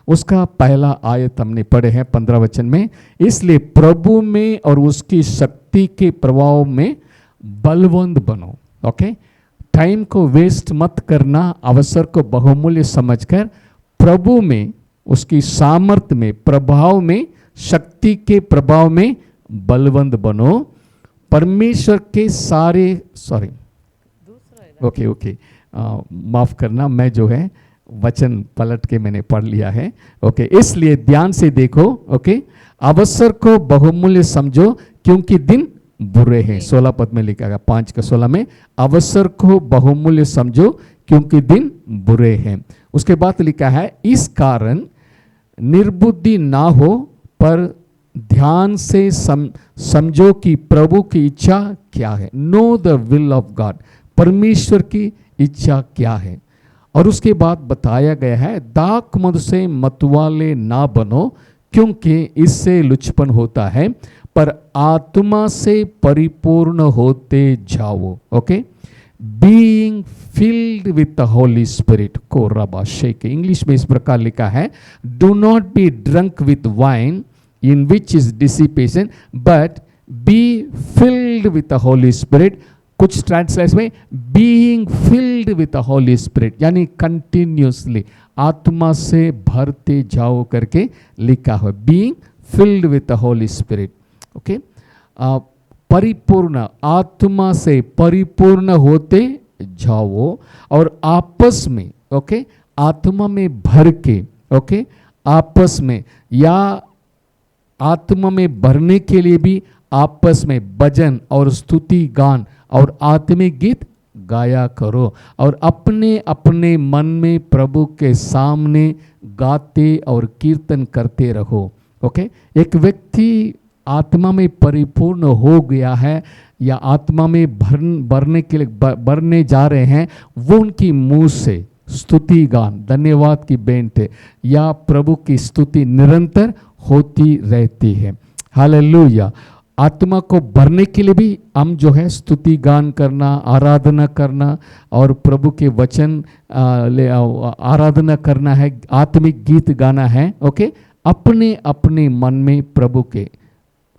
उसका पहला आयत हमने पढ़े हैं 15 वचन में। इसलिए प्रभु में और उसकी शक्ति के प्रभाव में बलवंत बनो। ओके, टाइम को वेस्ट मत करना, अवसर को बहुमूल्य समझकर प्रभु में, उसकी सामर्थ्य में, प्रभाव में, शक्ति के प्रभाव में बलवंत बनो। परमेश्वर के सारे ओके माफ करना, मैं जो है वचन पलट के मैंने पढ़ लिया है। ओके, इसलिए ध्यान से देखो। ओके, अवसर को बहुमूल्य समझो क्योंकि दिन बुरे हैं। 16 पद में लिखा गया, 5 का 16 में, अवसर को बहुमूल्य समझो क्योंकि दिन बुरे हैं। उसके बाद लिखा है, इस कारण निर्बुद्धि ना हो पर ध्यान से समझो कि प्रभु की इच्छा क्या है। Know the will of God, परमेश्वर की इच्छा क्या है। और उसके बाद बताया गया है, दाख मद से मतवाले ना बनो क्योंकि इससे लुचपन होता है, पर आत्मा से परिपूर्ण होते जाओ। Okay, being filled with the Holi spirit को रबा शेक। इंग्लिश में इस प्रकार लिखा है, do not be drunk with wine in which is dissipation, but be filled with the Holy Spirit। कुछ ट्रांसलेशन में being filled with the Holy Spirit यानी continuously आत्मा से भरते जाओ करके लिखा है, being filled with the Holy Spirit। Okay, परिपूर्ण, आत्मा से परिपूर्ण होते जाओ और आपस में, ओके, आत्मा में भर के, ओके, आपस में या आत्मा में भरने के लिए भी आपस में भजन और स्तुति गान और आत्मिक गीत गाया करो और अपने अपने मन में प्रभु के सामने गाते और कीर्तन करते रहो। ओके, एक व्यक्ति आत्मा में परिपूर्ण हो गया है या आत्मा में भरने के लिए भरने जा रहे हैं, वो उनकी मुंह से स्तुति गान, धन्यवाद की बेंट या प्रभु की स्तुति निरंतर होती रहती है। हालेलुया। आत्मा को भरने के लिए भी हम जो है स्तुति गान करना, आराधना करना और प्रभु के वचन आराधना करना है, आत्मिक गीत गाना है। ओके, अपने अपने मन में प्रभु के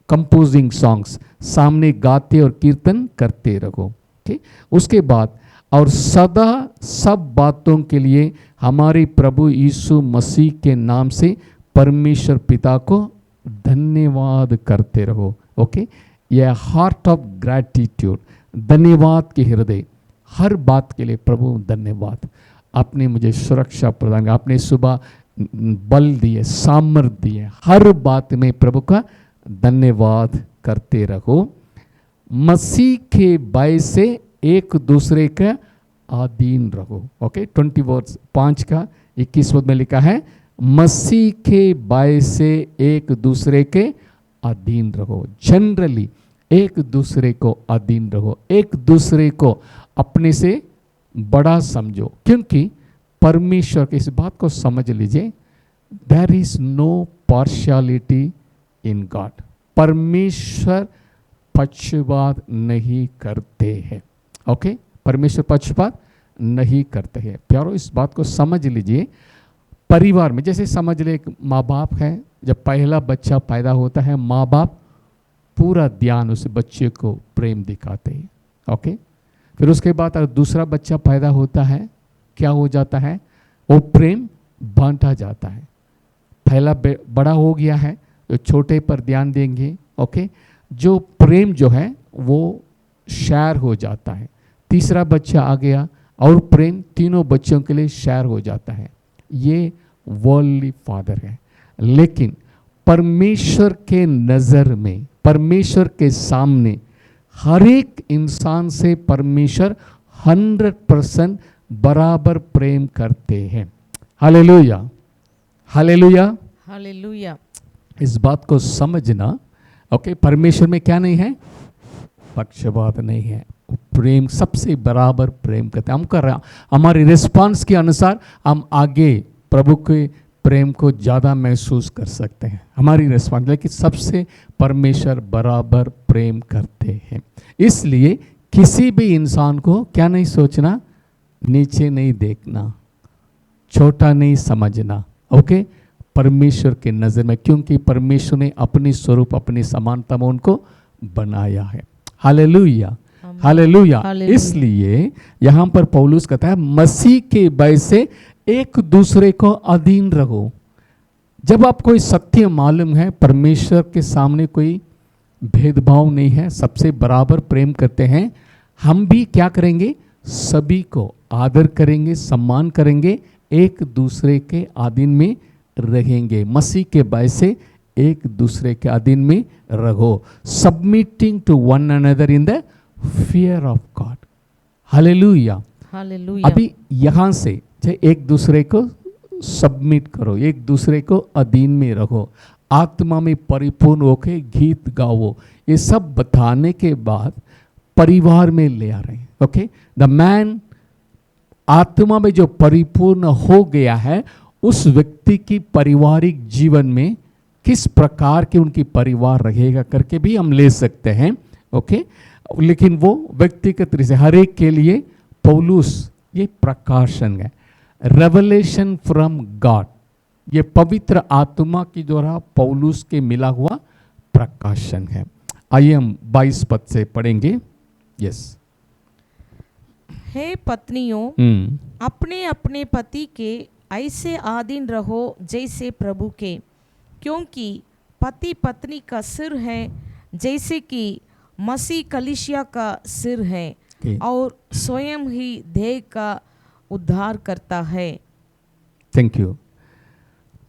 कंपोजिंग सॉन्ग्स सामने गाते और कीर्तन करते रहो। ओके, उसके बाद और सदा सब बातों के लिए हमारे प्रभु यीशु मसीह के नाम से परमेश्वर पिता को धन्यवाद करते रहो। ओके, यह हार्ट ऑफ ग्रैटिट्यूड, धन्यवाद के हृदय, हर बात के लिए प्रभु धन्यवाद। आपने मुझे सुरक्षा प्रदान की, आपने सुबह बल दिए, सामर्थ्य दिए, हर बात में प्रभु का धन्यवाद करते रहो। मसीह के भय से एक दूसरे के अधीन रहो। ओके, 20 वर्स 5 का 21 में लिखा है, मसीह के भय से एक दूसरे के अधीन रहो। जनरली एक दूसरे को अधीन रहो, एक दूसरे को अपने से बड़ा समझो, क्योंकि परमेश्वर की इस बात को समझ लीजिए, there is no partiality in God. परमेश्वर पक्षपात नहीं करते हैं। ओके, परमेश्वर पक्षपात नहीं करते हैं। प्यारो, इस बात को समझ लीजिए। परिवार में जैसे समझ ले, एक माँ बाप है, जब पहला बच्चा पैदा होता है, माँ बाप पूरा ध्यान उस बच्चे को प्रेम दिखाते हैं। ओके, फिर उसके बाद अगर दूसरा बच्चा पैदा होता है, क्या हो जाता है, वो प्रेम बांटा जाता है। पहला बड़ा हो गया है तो छोटे पर ध्यान देंगे। ओके, जो प्रेम जो है वो शेयर हो जाता है। तीसरा बच्चा आ गया और प्रेम तीनों बच्चों के लिए शेयर हो जाता है। ये वर्ल्डली फादर है, लेकिन परमेश्वर के नज़र में, परमेश्वर के सामने हर एक इंसान से परमेश्वर 100% बराबर प्रेम करते हैं। Hallelujah, hallelujah, hallelujah. इस बात को समझना। ओके, परमेश्वर में क्या नहीं है, पक्षपात नहीं है, प्रेम सबसे बराबर प्रेम करते हैं। हम कर रहे हैं, हमारे रिस्पांस के अनुसार हम आगे प्रभु के प्रेम को ज़्यादा महसूस कर सकते हैं, हमारी रिस्पांस। लेकिन सबसे परमेश्वर बराबर प्रेम करते हैं। इसलिए किसी भी इंसान को क्या नहीं सोचना, नीचे नहीं देखना, छोटा नहीं समझना। ओके, परमेश्वर के नज़र में, क्योंकि परमेश्वर ने अपनी स्वरूप अपनी समानता में उनको बनाया है। Hallelujah, hallelujah. इसलिए यहाँ पर पौलुस कहता है मसीह के भय से एक दूसरे को अधीन रहो। जब आपको कोई सत्य मालूम है, परमेश्वर के सामने कोई भेदभाव नहीं है, सबसे बराबर प्रेम करते हैं, हम भी क्या करेंगे, सभी को आदर करेंगे, सम्मान करेंगे, एक दूसरे के अधीन में रहेंगे। मसीह के भय से एक दूसरे के अधीन में रहो। Submitting to one another in the fear of God. Hallelujah, hallelujah. अभी यहाँ से एक दूसरे को सबमिट करो, एक दूसरे को अधीन में रहो, आत्मा में परिपूर्ण होके गीत गाओ। ये सब बताने के बाद परिवार में ले आ रहे हैं। ओके, द मैन आत्मा में जो परिपूर्ण हो गया है, उस व्यक्ति की पारिवारिक जीवन में किस प्रकार के उनकी परिवार रहेगा करके भी हम ले सकते हैं। ओके, लेकिन वो व्यक्तिगत रूप से हर एक के लिए पौलुस ये प्रकाशन है, रेवलेशन फ्रॉम गॉड, ये पवित्र आत्मा की द्वारा पौलुस के मिला हुआ प्रकाशन है। आइए हम 22 पद से पढ़ेंगे। यस। हे पत्नियों, अपने अपने पति के ऐसे आधीन रहो जैसे प्रभु के, क्योंकि पति पत्नी का सिर है, जैसे कि मसीह कलीसिया का सिर है और स्वयं ही देह का उद्धार करता है। Thank you.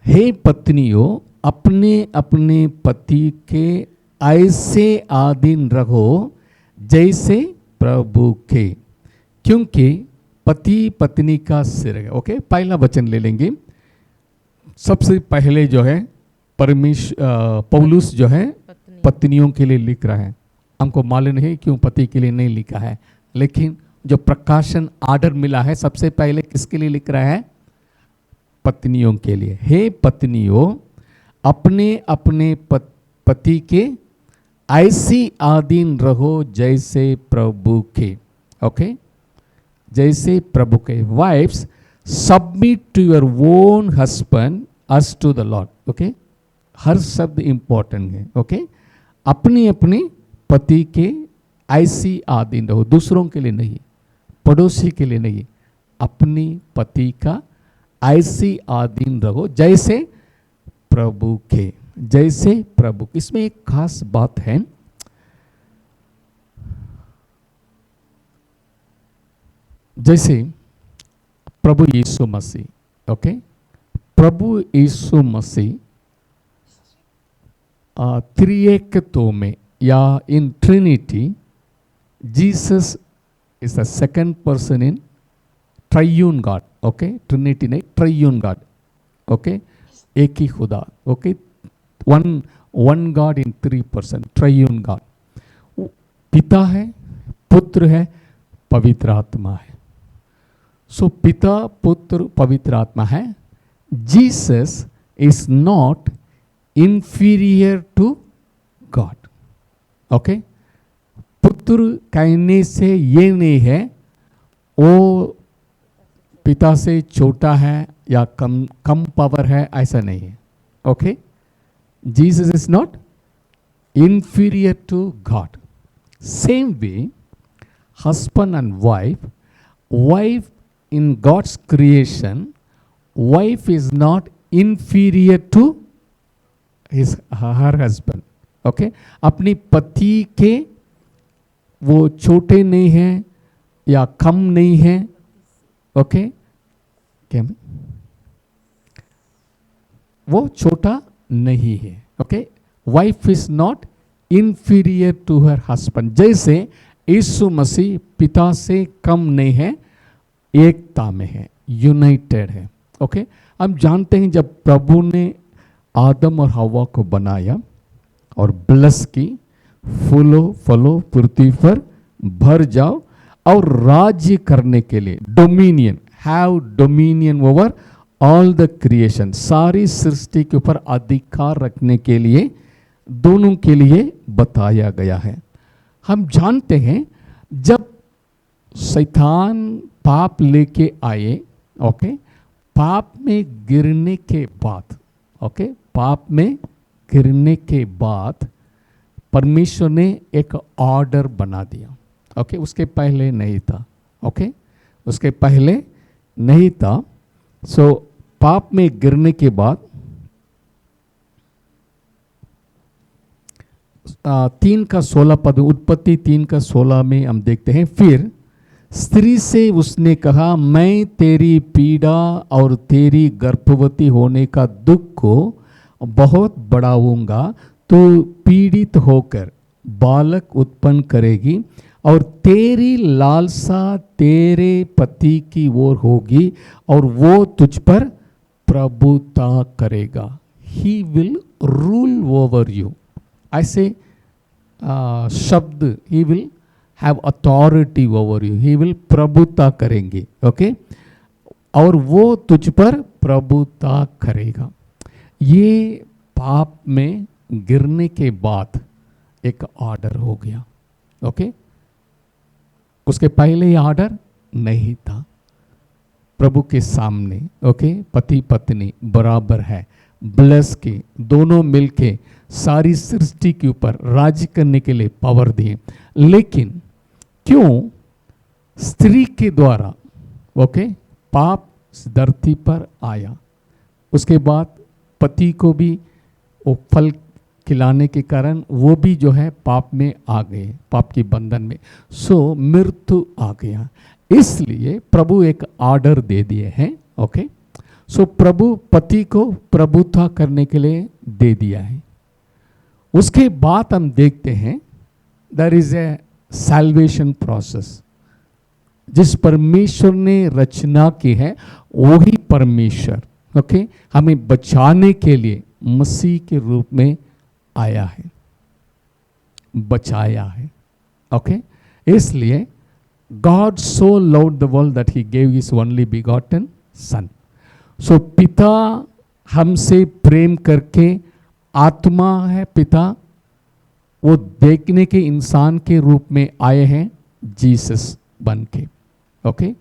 हे पत्नियों, अपने अपने पति के ऐसे आधीन रहो जैसे प्रभु के, क्योंकि पति पत्नी का सिर है। ओके, पहला वचन ले लेंगे। सबसे पहले जो है पौलुस जो है पत्नियों के लिए लिख रहा है। हमको मालूम नहीं क्यों पति के लिए नहीं लिखा है, लेकिन जो प्रकाशन आर्डर मिला है सबसे पहले किसके लिए लिख रहा है, पत्नियों के लिए। हे पत्नियों, अपने अपने पति के ऐसी आधीन रहो जैसे प्रभु के। ओके, जैसे प्रभु के। Wives, submit to your own husband as to the lord. Okay, हर शब्द इंपॉर्टेंट है। ओके, अपनी अपनी पति के ऐसी आधीन रहो, दूसरों के लिए नहीं, पड़ोसी के लिए नहीं, अपनी पति का ऐसी आधीन रहो जैसे प्रभु के, जैसे प्रभु। इसमें एक खास बात है, जैसे प्रभु यीशु मसीह। ओके, प्रभु यीशु मसीह त्रिएकत्व में या इन trinity, Jesus is the second person in triune God. Okay, trinity नहीं, ट्राइयून गॉड। ओके, एक ही खुदा। Okay, one God in 3 person, triune God. पिता है, पुत्र है, पवित्र आत्मा है। सो पिता, पुत्र, पवित्र आत्मा है। Jesus is not inferior to God. Okay, पुत्र कहने से ये नहीं है वो पिता से छोटा है या कम पावर है, ऐसा नहीं है। Okay, Jesus is not inferior to God. Same way husband and wife in God's creation, wife is not inferior to her husband. Okay, अपनी पति के वो छोटे नहीं हैं या कम नहीं हैं। ओके, क्या में वो छोटा नहीं है। Okay, wife is not inferior to her husband. जैसे यीशु मसीह पिता से कम नहीं है, एकता में है, यूनाइटेड है। ओके, हम जानते हैं जब प्रभु ने आदम और हवा को बनाया और ब्लेस की, फूलो फलो पृथ्वी पर भर जाओ और राज्य करने के लिए, dominion, have dominion over all the creation, सारी सृष्टि के ऊपर अधिकार रखने के लिए दोनों के लिए बताया गया है। हम जानते हैं जब शैतान पाप लेके आए, ओके, पाप में गिरने के बाद ओके, पाप में गिरने के बाद परमेश्वर ने एक ऑर्डर बना दिया। ओके, उसके पहले नहीं था। ओके, उसके पहले नहीं था। सो पाप में गिरने के बाद 3:16 पद, उत्पत्ति 3:16 में हम देखते हैं, फिर स्त्री से उसने कहा, मैं तेरी पीड़ा और तेरी गर्भवती होने का दुख को बहुत बढ़ाऊंगा। तो पीड़ित होकर बालक उत्पन्न करेगी और तेरी लालसा तेरे पति की ओर होगी और वो तुझ पर प्रभुता करेगा। ही विल रूल ओवर यू। ऐसे शब्द, he will have authority over you, he will प्रभुता करेंगे। ओके, और वो तुझ पर प्रभुता करेगा। ये पाप में गिरने के बाद एक ऑर्डर हो गया। ओके, उसके पहले ये ऑर्डर नहीं था। प्रभु के सामने ओके, पति पत्नी बराबर है, ब्लेस के दोनों मिलके सारी सृष्टि के ऊपर राज्य करने के लिए पावर दिए। लेकिन क्यों स्त्री के द्वारा ओके पाप धरती पर आया? उसके बाद पति को भी वो फल खिलाने के कारण वो भी जो है पाप में आ गए, पाप के बंधन में। सो मृत्यु आ गया। इसलिए प्रभु एक ऑर्डर दे दिए हैं। ओके, सो प्रभु पति को प्रभुता करने के लिए दे दिया है। उसके बाद हम देखते हैं there is a salvation process. जिस परमेश्वर ने रचना की है वही परमेश्वर ओके हमें बचाने के लिए मसीह के रूप में आया है, बचाया है। ओके, इसलिए God so loved the world that he gave his only begotten son. So पिता हमसे प्रेम करके, आत्मा है पिता, वो देखने के इंसान के रूप में आए हैं जीसस बन के। Okay,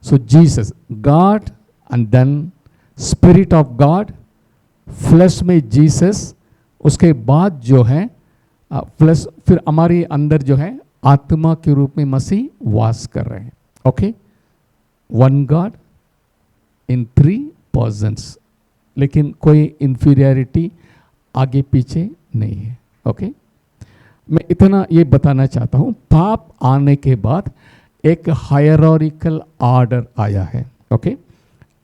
so Jesus God and then spirit of God, flash में जीसस, उसके बाद जो है फ्लैश, फिर हमारे अंदर जो है आत्मा के रूप में मसीह वास कर रहे हैं। Okay, one God in 3 persons, लेकिन कोई इंफीरियरिटी आगे पीछे नहीं है। ओके, मैं इतना ये बताना चाहता हूँ, पाप आने के बाद एक हायरार्किकल ऑर्डर आया है। ओके,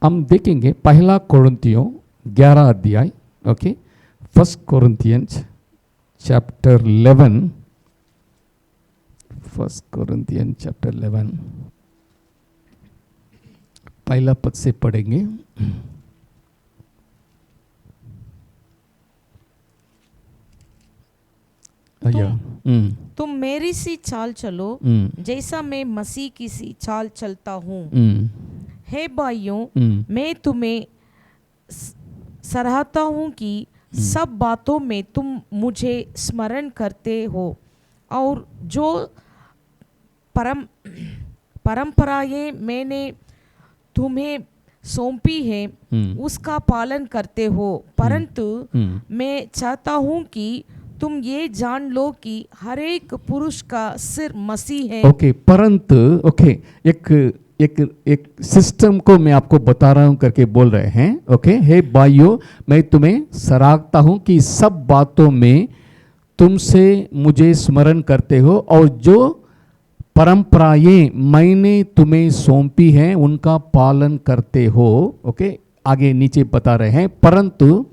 हम देखेंगे 1 कोरिन्थियों 11 अध्याय। ओके, 1 कोरिन्थियंस चैप्टर 11, 1 कोरिन्थियन चैप्टर 11 पहला पद से पढ़ेंगे। तुम मेरी सी चाल चलो जैसा मैं मसीह की सी चाल चलता हूँ। हे भाइयों, मैं तुम्हें सराहता हूँ कि सब बातों में तुम मुझे स्मरण करते हो और जो परंपराएं मैंने तुम्हें सौंपी है उसका पालन करते हो। परंतु मैं चाहता हूं कि तुम ये जान लो कि हर एक पुरुष का सिर मसीह है। ओके, परंतु ओके एक सिस्टम को मैं आपको बता रहा हूं करके बोल रहे हैं। ओके, हे भाइयों, मैं तुम्हें सराहता हूं कि सब बातों में तुमसे मुझे स्मरण करते हो और जो परंपराएं मैंने तुम्हें सौंपी हैं उनका पालन करते हो। ओके, आगे नीचे बता रहे हैं, परंतु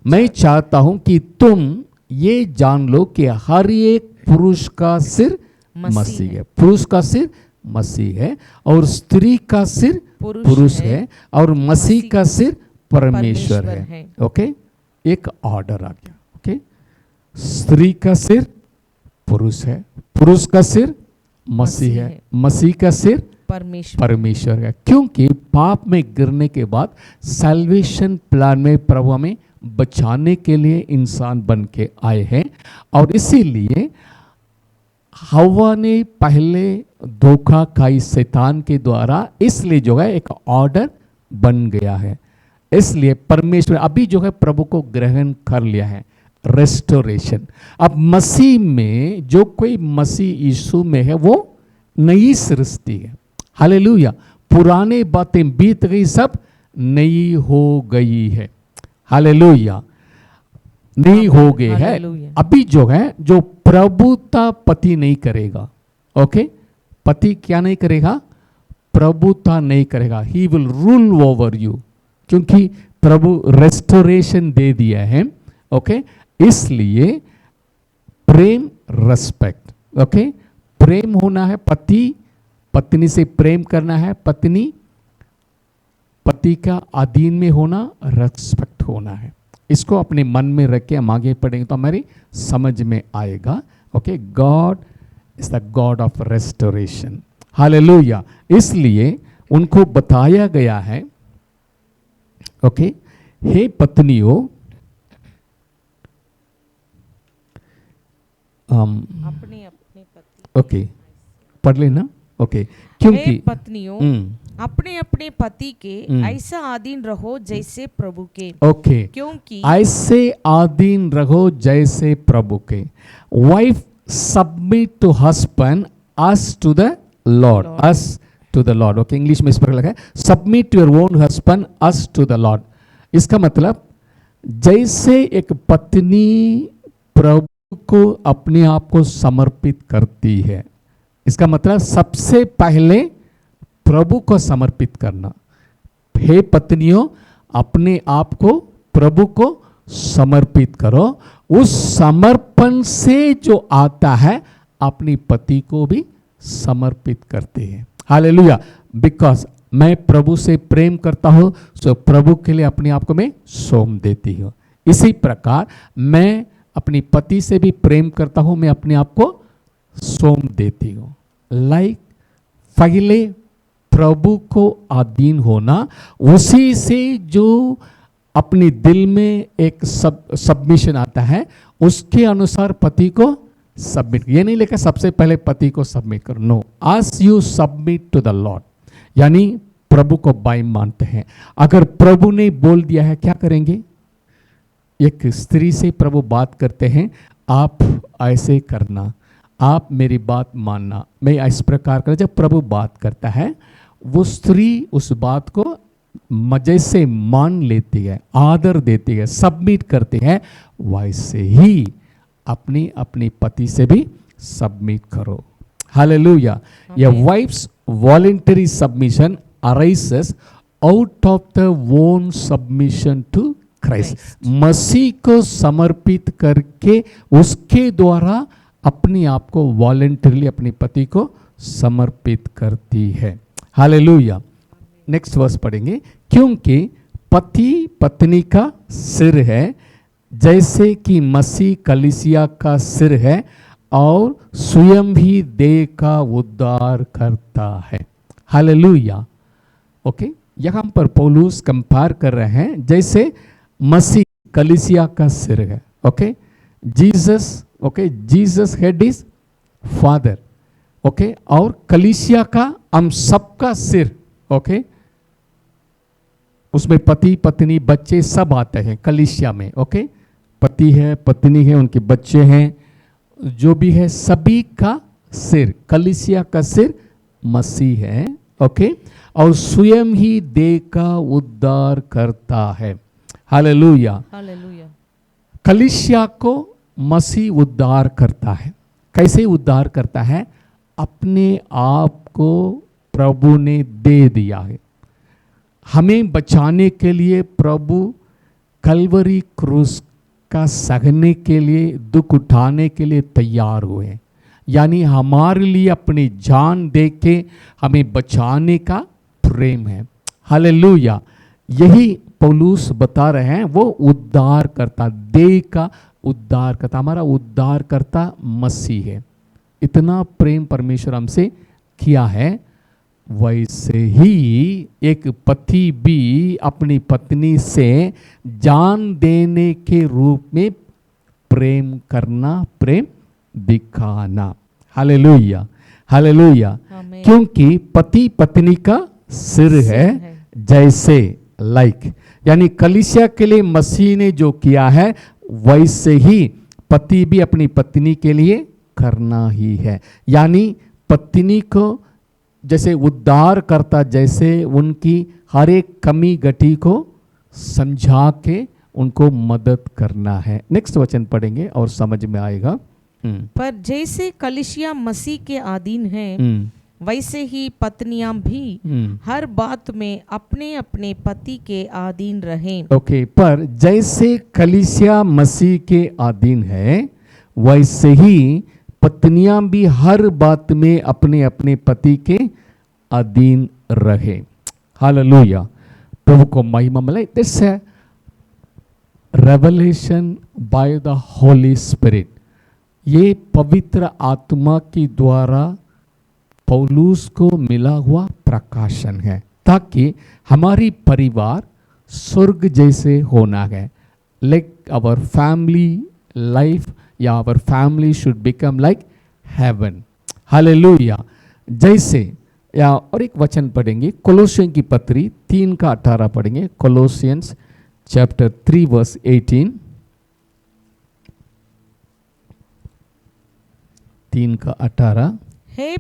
मैं चाहता हूं कि तुम ये जान लो कि हर एक पुरुष का सिर मसीह है। पुरुष का सिर मसीह है और स्त्री का सिर पुरुष है और मसीह का सिर परमेश्वर है। ओके, एक ऑर्डर आ गया। ओके, स्त्री का सिर पुरुष है, पुरुष का सिर मसीह है, मसीह का सिर परमेश्वर है। क्योंकि पाप में गिरने के बाद सैल्वेशन प्लान में प्रभु हमें बचाने के लिए इंसान बन के आए हैं और इसीलिए हवा ने पहले धोखा खाई शैतान के द्वारा, इसलिए जो है एक ऑर्डर बन गया है। इसलिए परमेश्वर अभी जो है प्रभु को ग्रहण कर लिया है, रेस्टोरेशन। अब मसीह में जो कोई मसीह यीशु में है वो नई सृष्टि है। हालेलुया। पुराने बातें बीत गई, सब नई हो गई है। हालेलुया। नई हो गई है। हालेलुया। अभी जो है, जो प्रभुता पति नहीं करेगा, ओके, पति क्या नहीं करेगा? प्रभुता नहीं करेगा। ही विल रूल ओवर यू, क्योंकि प्रभु रेस्टोरेशन दे दिया है। ओके, इसलिए प्रेम, रेस्पेक्ट, ओके, प्रेम होना है, पति पत्नी से प्रेम करना है, पत्नी पति का अधीन में होना, रेस्पेक्ट होना है। इसको अपने मन में रख के हम आगे पढ़ेंगे तो हमारी समझ में आएगा। Okay, God is the God of restoration. Hallelujah. इसलिए उनको बताया गया है, ओके, हे पत्नियों, अपने अपने पति, ओके, पढ़ लेना। ओके, हे क्योंकि पत्नियों अपने अपने पति के ऐसा आधीन रहो जैसे प्रभु के, ओके, क्योंकि ऐसे आधीन रहो जैसे प्रभु के। Wife submit to husband as to the lord, as to the lord. Okay, English में इस पर लगा है submit to your own husband as to the lord. इसका मतलब जैसे एक पत्नी प्रभु को अपने आप को समर्पित करती है, इसका मतलब सबसे पहले प्रभु को समर्पित करना। हे पत्नियों, अपने आप को प्रभु को समर्पित करो। उस समर्पण से जो आता है अपनी पति को भी समर्पित करते हैं। हालेलुया। बिकॉज मैं प्रभु से प्रेम करता हूं, सो प्रभु के लिए अपने आप को मैं सौंप देती हूँ। इसी प्रकार मैं अपनी पति से भी प्रेम करता हूं, मैं अपने आप को सौंप देती हूँ। लाइक पहले प्रभु को अधीन होना, उसी से जो अपने दिल में एक सबमिशन आता है, उसके अनुसार पति को सबमिट। ये नहीं लेकर सबसे पहले पति को सबमिट करो, no, as you submit to the Lord, यानी प्रभु को बाई मानते हैं। अगर प्रभु ने बोल दिया है, क्या करेंगे? एक स्त्री से प्रभु बात करते हैं, आप ऐसे करना, आप मेरी बात मानना, मैं इस प्रकार कर। जब प्रभु बात करता है, वो स्त्री उस बात को मजे से मान लेती है, आदर देती है, सबमिट करती है। वैसे ही अपनी अपनी पति से भी सबमिट करो। हालेलुया। ये wives voluntary submission arises out of the own submission to Christ. मसीह को समर्पित करके उसके द्वारा अपने आप को वॉलंटरीली अपने पति को समर्पित करती है। हालेलुया। नेक्स्ट वर्स पढ़ेंगे। क्योंकि पति पत्नी का सिर है, जैसे कि मसीह कलीसिया का सिर है और स्वयं भी देह का उद्धार करता है। हालेलुया। ओके, यहाँ पर पौलुस कंपेयर कर रहे हैं, जैसे मसीह कलीसिया का सिर है। Okay, Jesus, okay, Jesus head is father, okay, और कलीसिया का हम सबका सिर, ओके, उसमें पति पत्नी बच्चे सब आते हैं कलीसिया में। ओके, पति है, पत्नी है, उनके बच्चे हैं, जो भी है, सभी का सिर, कलीसिया का सिर मसीह है। ओके, और स्वयं ही देह का उद्धार करता है। हालेलुया। हालेलुया। कलीसिया को मसीह उद्धार करता है। कैसे उद्धार करता है? अपने आप को प्रभु ने दे दिया है। हमें बचाने के लिए प्रभु कलवरी क्रूस का सहने के लिए, दुख उठाने के लिए तैयार हुए, यानी हमारे लिए अपनी जान दे के हमें बचाने का प्रेम है। हालेलुया। यही पौलुस बता रहे हैं, वो उद्धार करता, देह का उद्धार करता, हमारा उद्धार करता मसीह है। इतना प्रेम परमेश्वर हमसे किया है। वैसे ही एक पति भी अपनी पत्नी से जान देने के रूप में प्रेम करना, प्रेम दिखाना। हालेलुया। हालेलुया। क्योंकि पति पत्नी का सिर है, जैसे, लाइक, यानी कलीसिया के लिए मसीह ने जो किया है वैसे ही पति भी अपनी पत्नी के लिए करना ही है। यानी पत्नी को जैसे उद्धार करता, जैसे उनकी हर एक कमी गटी को समझा के उनको मदद करना है। नेक्स्ट वचन पढ़ेंगे और समझ में आएगा। पर जैसे कलीसिया मसीह के अधीन है, वैसे ही पत्नियां भी हर बात में अपने अपने पति के अधीन रहें। ओके, पर जैसे कलीसिया मसीह के अधीन है वैसे ही पत्नियां भी हर बात में अपने अपने पति के अधीन रहे। हालेलुया, प्रभु को महिमा मिले। दिस है revelation by the Holi spirit. ये पवित्र आत्मा के द्वारा पौलुस को मिला हुआ प्रकाशन है, ताकि हमारी परिवार स्वर्ग जैसे होना है। लाइक आवर फैमिली लाइफ या our family should become like heaven. Hallelujah. जैसे या और एक वचन पढ़ेंगे, कोलोसियन की पत्री 3:18 पढ़ेंगे। कोलोसियंस चैप्टर 3 वर्स 18। 3:18। हे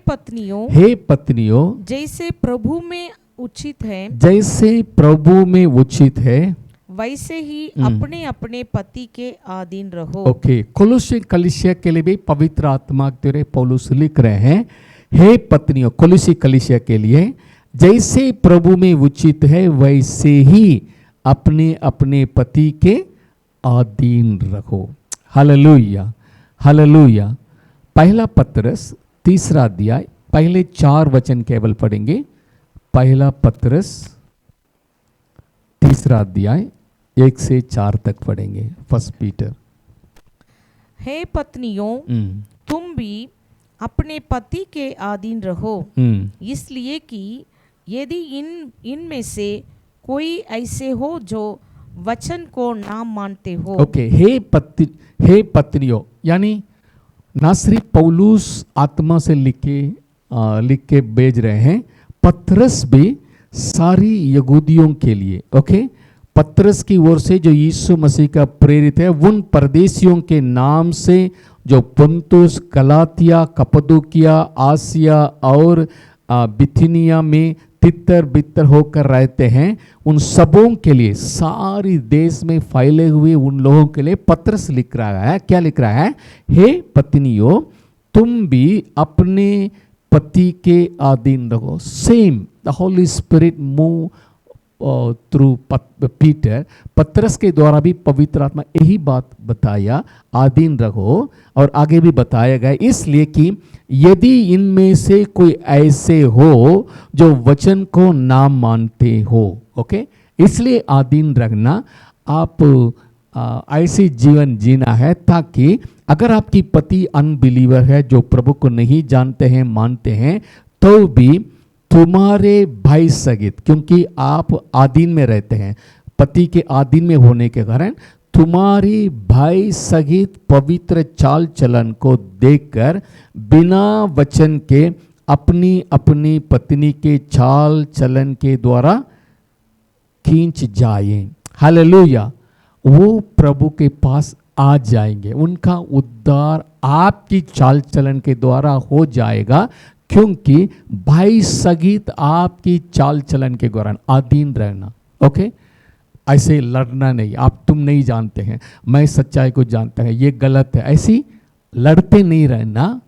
पत्नियों, जैसे प्रभु में उचित है, जैसे प्रभु में उचित है, वैसे ही अपने अपने पति के अधीन रहो। ओके, कोलोसी कलीसिया के लिए भी पवित्र आत्मा के द्वारा पौलुस लिख रहे हैं, हे पत्नियों, कोलोसी कलीसिया के लिए जैसे प्रभु में उचित है वैसे ही अपने अपने पति के अधीन रहो। Hallelujah, hallelujah. पहला पत्रस 3 अध्याय पहले 4 वचन केवल पढ़ेंगे। पहला पत्रस 3 अध्याय 1 से 4 तक पढ़ेंगे। First Peter. हे पत्नियों, तुम भी अपने पति के अधीन रहो, इसलिए कि यदि इनमें से कोई ऐसे हो जो वचन को ना मानते हो। ओके, हे पत्नियों, यानी ना सिर्फ पौलुस आत्मा से लिख के भेज रहे हैं, पत्रस भी सारी यहूदियों के लिए। ओके, पत्रस की ओर से जो यीशु मसीह का प्रेरित है, उन परदेशियों के नाम से जो पुंतुस, गलातिया, कप्पदोकिया, आसिया और बिथिनिया में तितर बितर होकर रहते हैं, उन सबों के लिए, सारी देश में फैले हुए उन लोगों के लिए पत्रस लिख रहा है। क्या लिख रहा है? हे पत्नियों, तुम भी अपने पति के अधीन रहो। Same the Holi spirit move through Peter. पत्रस के द्वारा भी पवित्र आत्मा यही बात बताया, अधीन रहो, और आगे भी बताया गया, इसलिए कि यदि इनमें से कोई ऐसे हो जो वचन को ना मानते हो। ओके, इसलिए अधीन रखना, आप ऐसे जीवन जीना है ताकि अगर आपकी पति अनबिलीवर है, जो प्रभु को नहीं जानते हैं, मानते हैं, तो भी तुम्हारे भाई सहित, क्योंकि आप अधीन में रहते हैं, पति के अधीन में होने के कारण तुम्हारी भाई सहित पवित्र चाल चलन को देखकर बिना वचन के अपनी अपनी पत्नी के चाल चलन के द्वारा खींच जाए। हालेलुया। वो प्रभु के पास आ जाएंगे, उनका उद्धार आपकी चाल चलन के द्वारा हो जाएगा, क्योंकि भाई सहित आपकी चाल चलन के दौरान अधीन रहना। ओके, ऐसे लड़ना नहीं। आप तुम नहीं जानते हैं, मैं सच्चाई को जानता है, ये गलत है, ऐसी लड़ते नहीं रहना।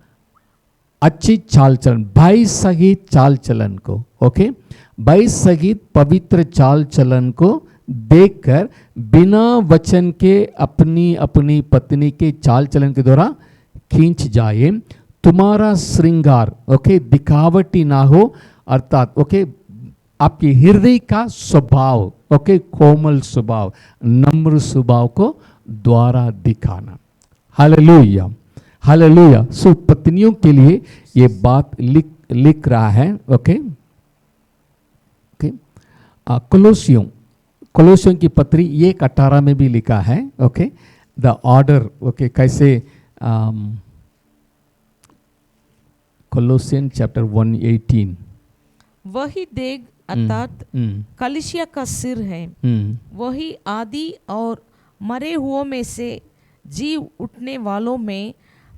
अच्छी चाल चलन, भाई सहित चाल चलन को, ओके, भाई सहित पवित्र चाल चलन को देखकर बिना वचन के अपनी अपनी पत्नी के चाल चलन के द्वारा खींच जाए। तुम्हारा श्रृंगार, ओके, दिखावटी ना हो, अर्थात ओके, आपकी हृदय का स्वभाव, ओके, कोमल स्वभाव, नम्र स्वभाव को द्वारा दिखाना। Hallelujah, hallelujah. सो पत्नियों के लिए ये बात लिख रहा है। ओके, ओके, कोलोसियों की पत्री 1:18 में भी लिखा है। ओके, द ऑर्डर, ओके, कैसे कोलोसियन चैप्टर 1:18, वही देग अर्थात कलीसिया का सिर है, वही आदि और मरे हुओं में से जी उठने वालों में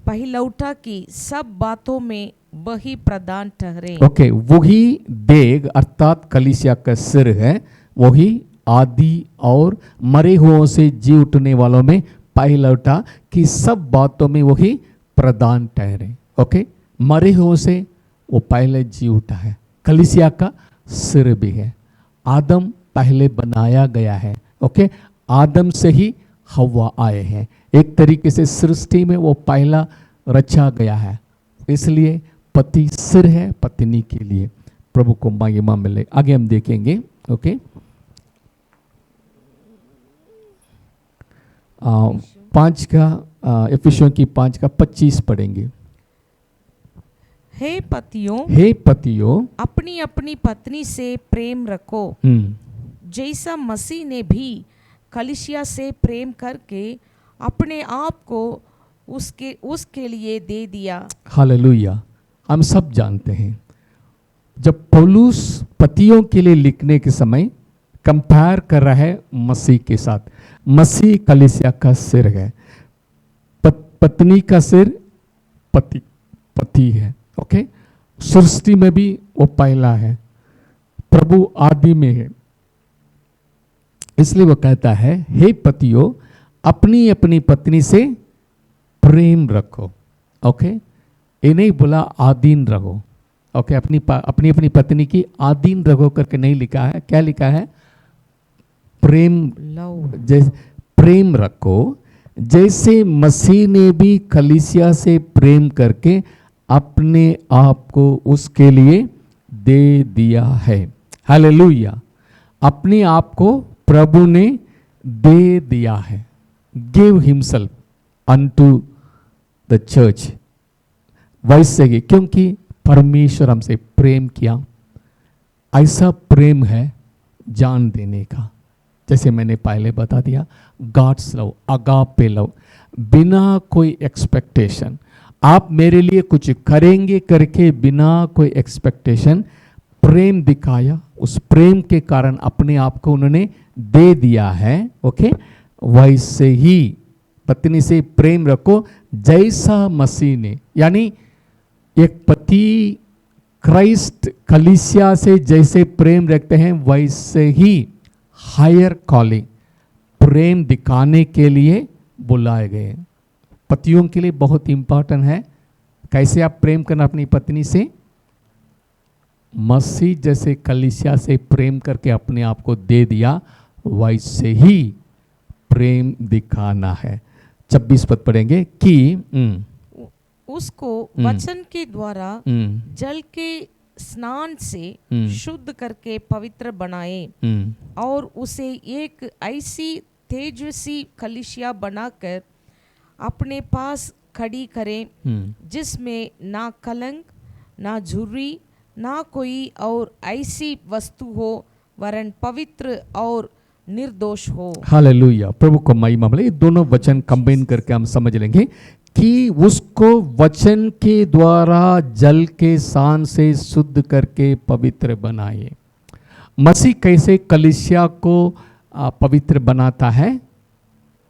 पहिलौठा की सब बातों में वही प्रधान ठहरे। ओके, वही देग अर्थात कलीसिया का सिर है, वही आदि और मरे हुओं से जी उठने वालों में पहिलौठा की सब बातों में वही प्रधान ठहरे। ओके, मरे हुओं से वो पहले जी उठा है, कलीसिया का सिर भी है। आदम पहले बनाया गया है। ओके, आदम से ही हव्वा आए हैं। एक तरीके से सृष्टि में वो पहला रचा गया है, इसलिए पति सिर है पत्नी के लिए। प्रभु को महिमा मिले। आगे हम देखेंगे। ओके, 5 का एफिसियों की 5 का 25 पढ़ेंगे। हे पतियों, हे पतियों, अपनी अपनी पत्नी से प्रेम रखो, जैसा मसीह ने भी कलीसिया से प्रेम करके अपने आप को उसके लिए दे दिया। हालेलुया। हम सब जानते हैं, जब पौलुस पतियों के लिए लिखने के समय कंपेयर कर रहा है मसीह के साथ। मसीह कलीसिया का सिर है, पत्नी का सिर पति है। ओके, सृष्टि में भी वो पहला है, प्रभु आदि में है, इसलिए वो कहता है हे पतियों, अपनी अपनी पत्नी से प्रेम रखो। ओके, ये नहीं बोला आधीन रहो। ओके, अपनी अपनी पत्नी की आधीन रखो करके नहीं लिखा है। क्या लिखा है? प्रेम, जैसे प्रेम रखो जैसे मसीह ने भी कलीसिया से प्रेम करके अपने आप को उसके लिए दे दिया है। हालेलुया। अपने आप को प्रभु ने दे दिया है। Give himself unto the church. वैसे ही, क्योंकि परमेश्वर हमसे प्रेम किया, ऐसा प्रेम है जान देने का। जैसे मैंने पहले बता दिया, गॉड्स लव, अगापे लव, बिना कोई एक्सपेक्टेशन, आप मेरे लिए कुछ करेंगे करके बिना कोई एक्सपेक्टेशन प्रेम दिखाया। उस प्रेम के कारण अपने आप को उन्होंने दे दिया है। ओके, वैसे ही पत्नी से प्रेम रखो जैसा मसीह ने, यानी एक पति क्राइस्ट कलीसिया से जैसे प्रेम रखते हैं, वैसे ही हायर कॉलिंग, प्रेम दिखाने के लिए बुलाए गए। पतियों के लिए बहुत इंपॉर्टेंट है कैसे आप प्रेम करना अपनी पत्नी से। मसीह जैसे कलीसिया से प्रेम करके अपने आप को दे दिया, वैसे ही प्रेम दिखाना है। 26 पद पढ़ेंगे कि उसको वचन के द्वारा जल के स्नान से शुद्ध करके पवित्र बनाए और उसे एक ऐसी तेजस्वी कलीसिया बनाकर अपने पास खड़ी करें, जिसमें ना कलंक, ना झुर्री, ना कोई और ऐसी वस्तु हो, वरन पवित्र और निर्दोष हो। हालेलुया। प्रभु को महिमा मिले। ये दोनों वचन कंबाइन करके हम समझ लेंगे कि उसको वचन के द्वारा जल के सान से शुद्ध करके पवित्र बनाए। मसीह कैसे कलीसिया को पवित्र बनाता है?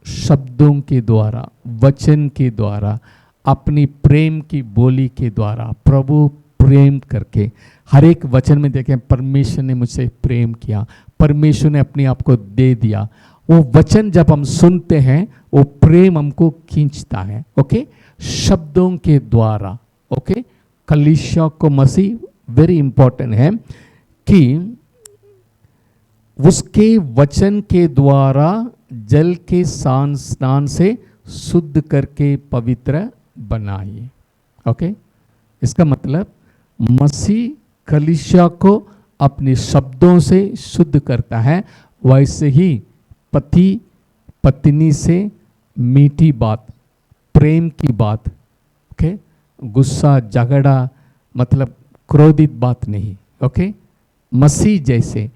शब्दों के द्वारा, वचन के द्वारा, अपनी प्रेम की बोली के द्वारा। प्रभु प्रेम करके, हर एक वचन में देखें, परमेश्वर ने मुझसे प्रेम किया, परमेश्वर ने अपने आप को दे दिया। वो वचन जब हम सुनते हैं, वो प्रेम हमको खींचता है। ओके, शब्दों के द्वारा। ओके, कलीसिया को मसीह वेरी इंपॉर्टेंट है कि उसके वचन के द्वारा जल के स्नान से शुद्ध करके पवित्र बनाइए। ओके, इसका मतलब मसीह कलीसिया को अपने शब्दों से शुद्ध करता है, वैसे ही पति पत्नी से मीठी बात, प्रेम की बात, ओके, गुस्सा झगड़ा मतलब क्रोधित बात नहीं। ओके, मसीह जैसे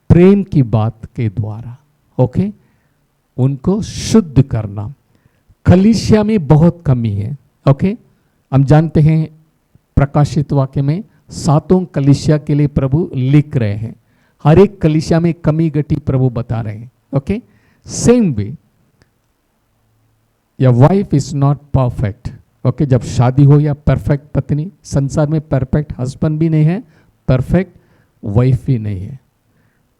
प्रेम की बात के द्वारा, ओके, उनको शुद्ध करना। कलीसिया में बहुत कमी है। ओके, हम जानते हैं प्रकाशित वाक्य में सातों कलीसिया के लिए प्रभु लिख रहे हैं। हर एक कलीसिया में कमी घटी प्रभु बता रहे हैं। ओके, सेम वे या wife is not perfect. Okay, जब शादी हो या परफेक्ट पत्नी, संसार में परफेक्ट हस्बैंड भी नहीं है, परफेक्ट वाइफ भी नहीं है।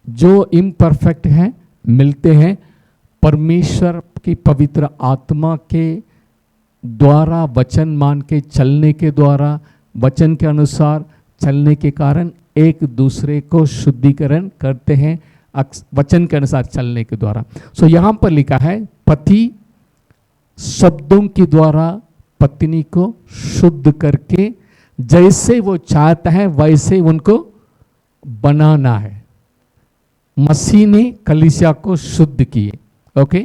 जो इम्परफेक्ट हैं मिलते हैं परमेश्वर की पवित्र आत्मा के द्वारा, वचन मान के चलने के द्वारा, वचन के अनुसार चलने के कारण एक दूसरे को शुद्धिकरण करते हैं वचन के अनुसार चलने के द्वारा। सो यहाँ पर लिखा है पति शब्दों के द्वारा पत्नी को शुद्ध करके जैसे वो चाहता है वैसे उनको बनाना है। मसीह ने कलीसिया को शुद्ध किए। ओके,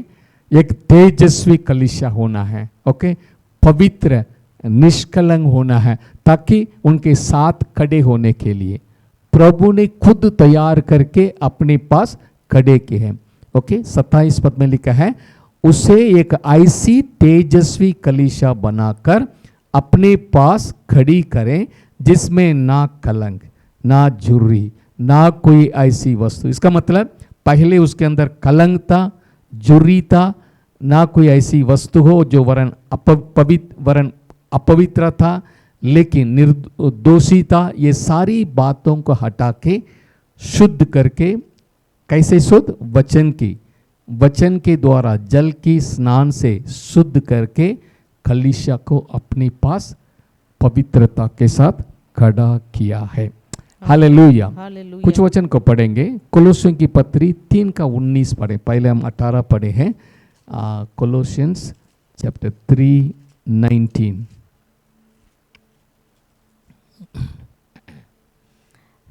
एक तेजस्वी कलीसिया होना है। ओके, पवित्र निष्कलंक होना है, ताकि उनके साथ खड़े होने के लिए प्रभु ने खुद तैयार करके अपने पास खड़े किए हैं। ओके, 27 पद में लिखा है उसे एक ऐसी तेजस्वी कलीसिया बनाकर अपने पास खड़ी करें जिसमें ना कलंक, ना झुर्री, ना कोई ऐसी वस्तु। इसका मतलब पहले उसके अंदर कलंक था, झुर्री था, ना कोई ऐसी वस्तु हो जो वरन अपवित्र था, लेकिन निर्दोषी था। ये सारी बातों को हटा के शुद्ध करके, कैसे शुद्ध? वचन के द्वारा जल की स्नान से शुद्ध करके कलीसिया को अपने पास पवित्रता के साथ खड़ा किया है। हालेलुया। कुछ वचन को पढ़ेंगे। कोलोसियों की पत्री 3 का 19 पढ़े। पहले हम 18 पढ़े हैं। कोलोसियंस चैप्टर 3:19।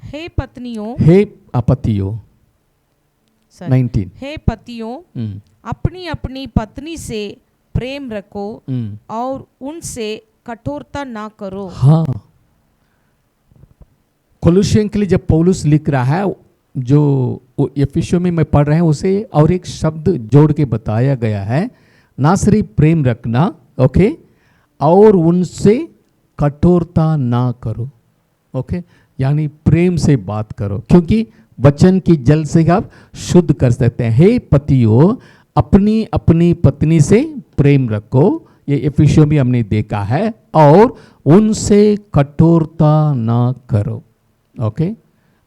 हे पत्नियों, 19। हे पतियों, अपनी अपनी पत्नी से प्रेम रखो और उनसे कठोरता ना करो। हाँ, कोलोसियों के लिए जब पौलुस लिख रहा है, जो एफिसियों में मैं पढ़ रहे हैं उसे और एक शब्द जोड़ के बताया गया है, ना सिर्फ प्रेम रखना, ओके, और उनसे कठोरता ना करो। ओके, यानी प्रेम से बात करो, क्योंकि वचन की जल से आप शुद्ध कर सकते हैं। हे पतियों, अपनी अपनी पत्नी से प्रेम रखो, ये एफिसियों में हमने देखा है, और उनसे कठोरता ना करो। Okay,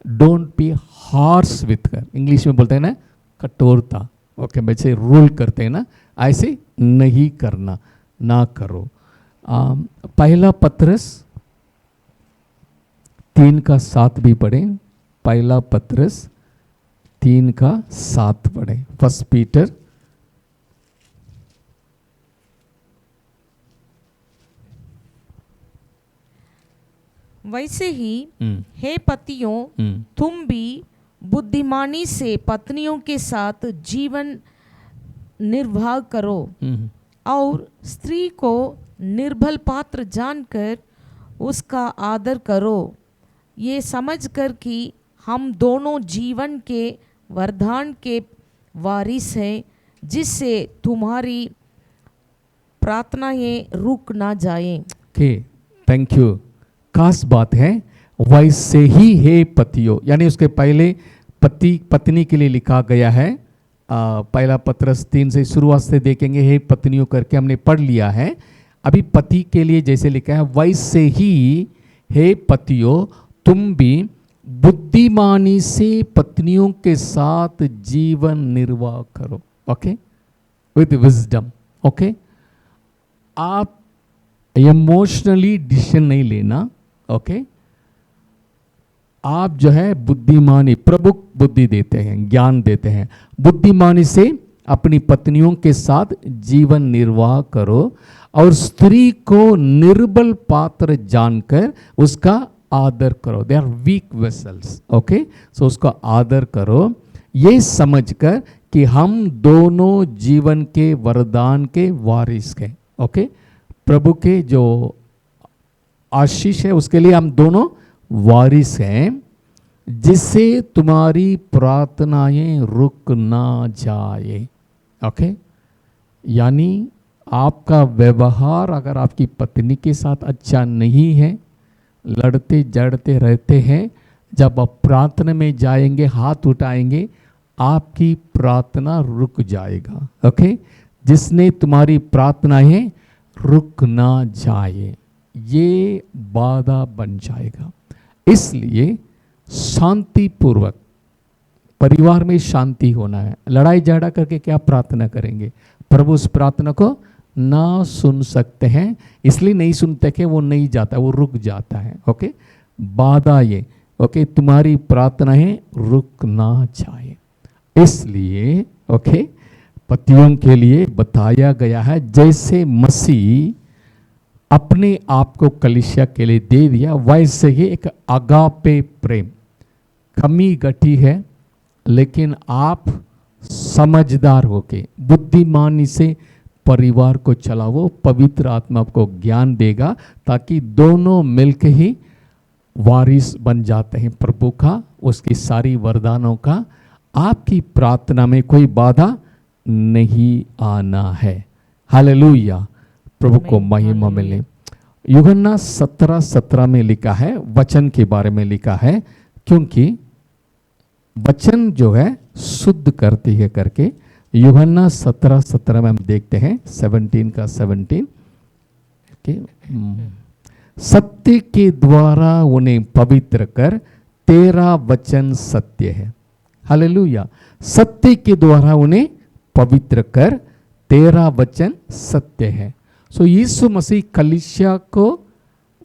don't be harsh with her. English में बोलते हैं ना कठोरता। ओके, वैसे रूल करते हैं ना, ऐसे नहीं करना, ना करो। पहला पत्रस 3 का 7 भी पढ़े। पहला पत्रस 3 का 7 पढ़े। 1 पीटर वैसे ही हे पतियों, तुम भी बुद्धिमानी से पत्नियों के साथ जीवन निर्वाह करो और स्त्री को निर्बल पात्र जानकर उसका आदर करो, ये समझकर कि हम दोनों जीवन के वरदान के वारिस हैं, जिससे तुम्हारी प्रार्थनाएं रुक ना जाएं। Okay, thank you. खास बात है, वैसे ही हे पतियों, यानी उसके पहले पति पत्नी के लिए लिखा गया है। पहला पत्रस 3 से शुरुआत से देखेंगे, हे पत्नियों करके हमने पढ़ लिया है। अभी पति के लिए जैसे लिखा है, वैसे ही हे पतियों, तुम भी बुद्धिमानी से पत्नियों के साथ जीवन निर्वाह करो। Okay, with wisdom. ओके, आप इमोशनली डिसीजन नहीं लेना। ओके, आप जो है बुद्धिमानी, प्रभु बुद्धि देते हैं, ज्ञान देते हैं, बुद्धिमानी से अपनी पत्नियों के साथ जीवन निर्वाह करो और स्त्री को निर्बल पात्र जानकर उसका आदर करो। They are weak vessels. Okay, so उसका आदर करो, ये समझकर कि हम दोनों जीवन के वरदान के वारिस हैं। ओके, प्रभु के जो आशीष है उसके लिए हम दोनों वारिस हैं, जिससे तुम्हारी प्रार्थनाएं रुक ना जाए। ओके, यानी आपका व्यवहार अगर आपकी पत्नी के साथ अच्छा नहीं है, लड़ते जड़ते रहते हैं, जब आप प्रार्थना में जाएंगे, हाथ उठाएंगे, आपकी प्रार्थना रुक जाएगा। ओके, जिसने तुम्हारी प्रार्थनाएं रुक ना जाए, ये बाधा बन जाएगा। इसलिए शांतिपूर्वक परिवार में शांति होना है। लड़ाई झगड़ा करके क्या प्रार्थना करेंगे? प्रभु उस प्रार्थना को ना सुन सकते हैं, इसलिए नहीं सुनते कि वो नहीं जाता, वो रुक जाता है। ओके, बाधा ये, ओके, तुम्हारी प्रार्थनाएं रुक ना जाए। इसलिए ओके, पतियों के लिए बताया गया है, जैसे मसीह अपने आप को कलीसिया के लिए दे दिया, वैसे ही एक अगापे प्रेम, कमी घटी है लेकिन आप समझदार होके बुद्धिमानी से परिवार को चलाओ। पवित्र आत्मा आपको ज्ञान देगा ताकि दोनों मिलकर ही वारिस बन जाते हैं प्रभु का, उसकी सारी वरदानों का। आपकी प्रार्थना में कोई बाधा नहीं आना है। हालेलुया, प्रभु को महिमा मिले। यूहन्ना 17:17 में लिखा है, वचन के बारे में लिखा है, क्योंकि वचन जो है शुद्ध करती है करके। यूहन्ना 17:17 में हम देखते हैं, 17 का 17 के, सत्य के द्वारा उन्हें पवित्र कर, तेरा वचन सत्य है। हालेलुया, सत्य के द्वारा उन्हें पवित्र कर, तेरा वचन सत्य है। सो यीशु मसीह कलीसिया को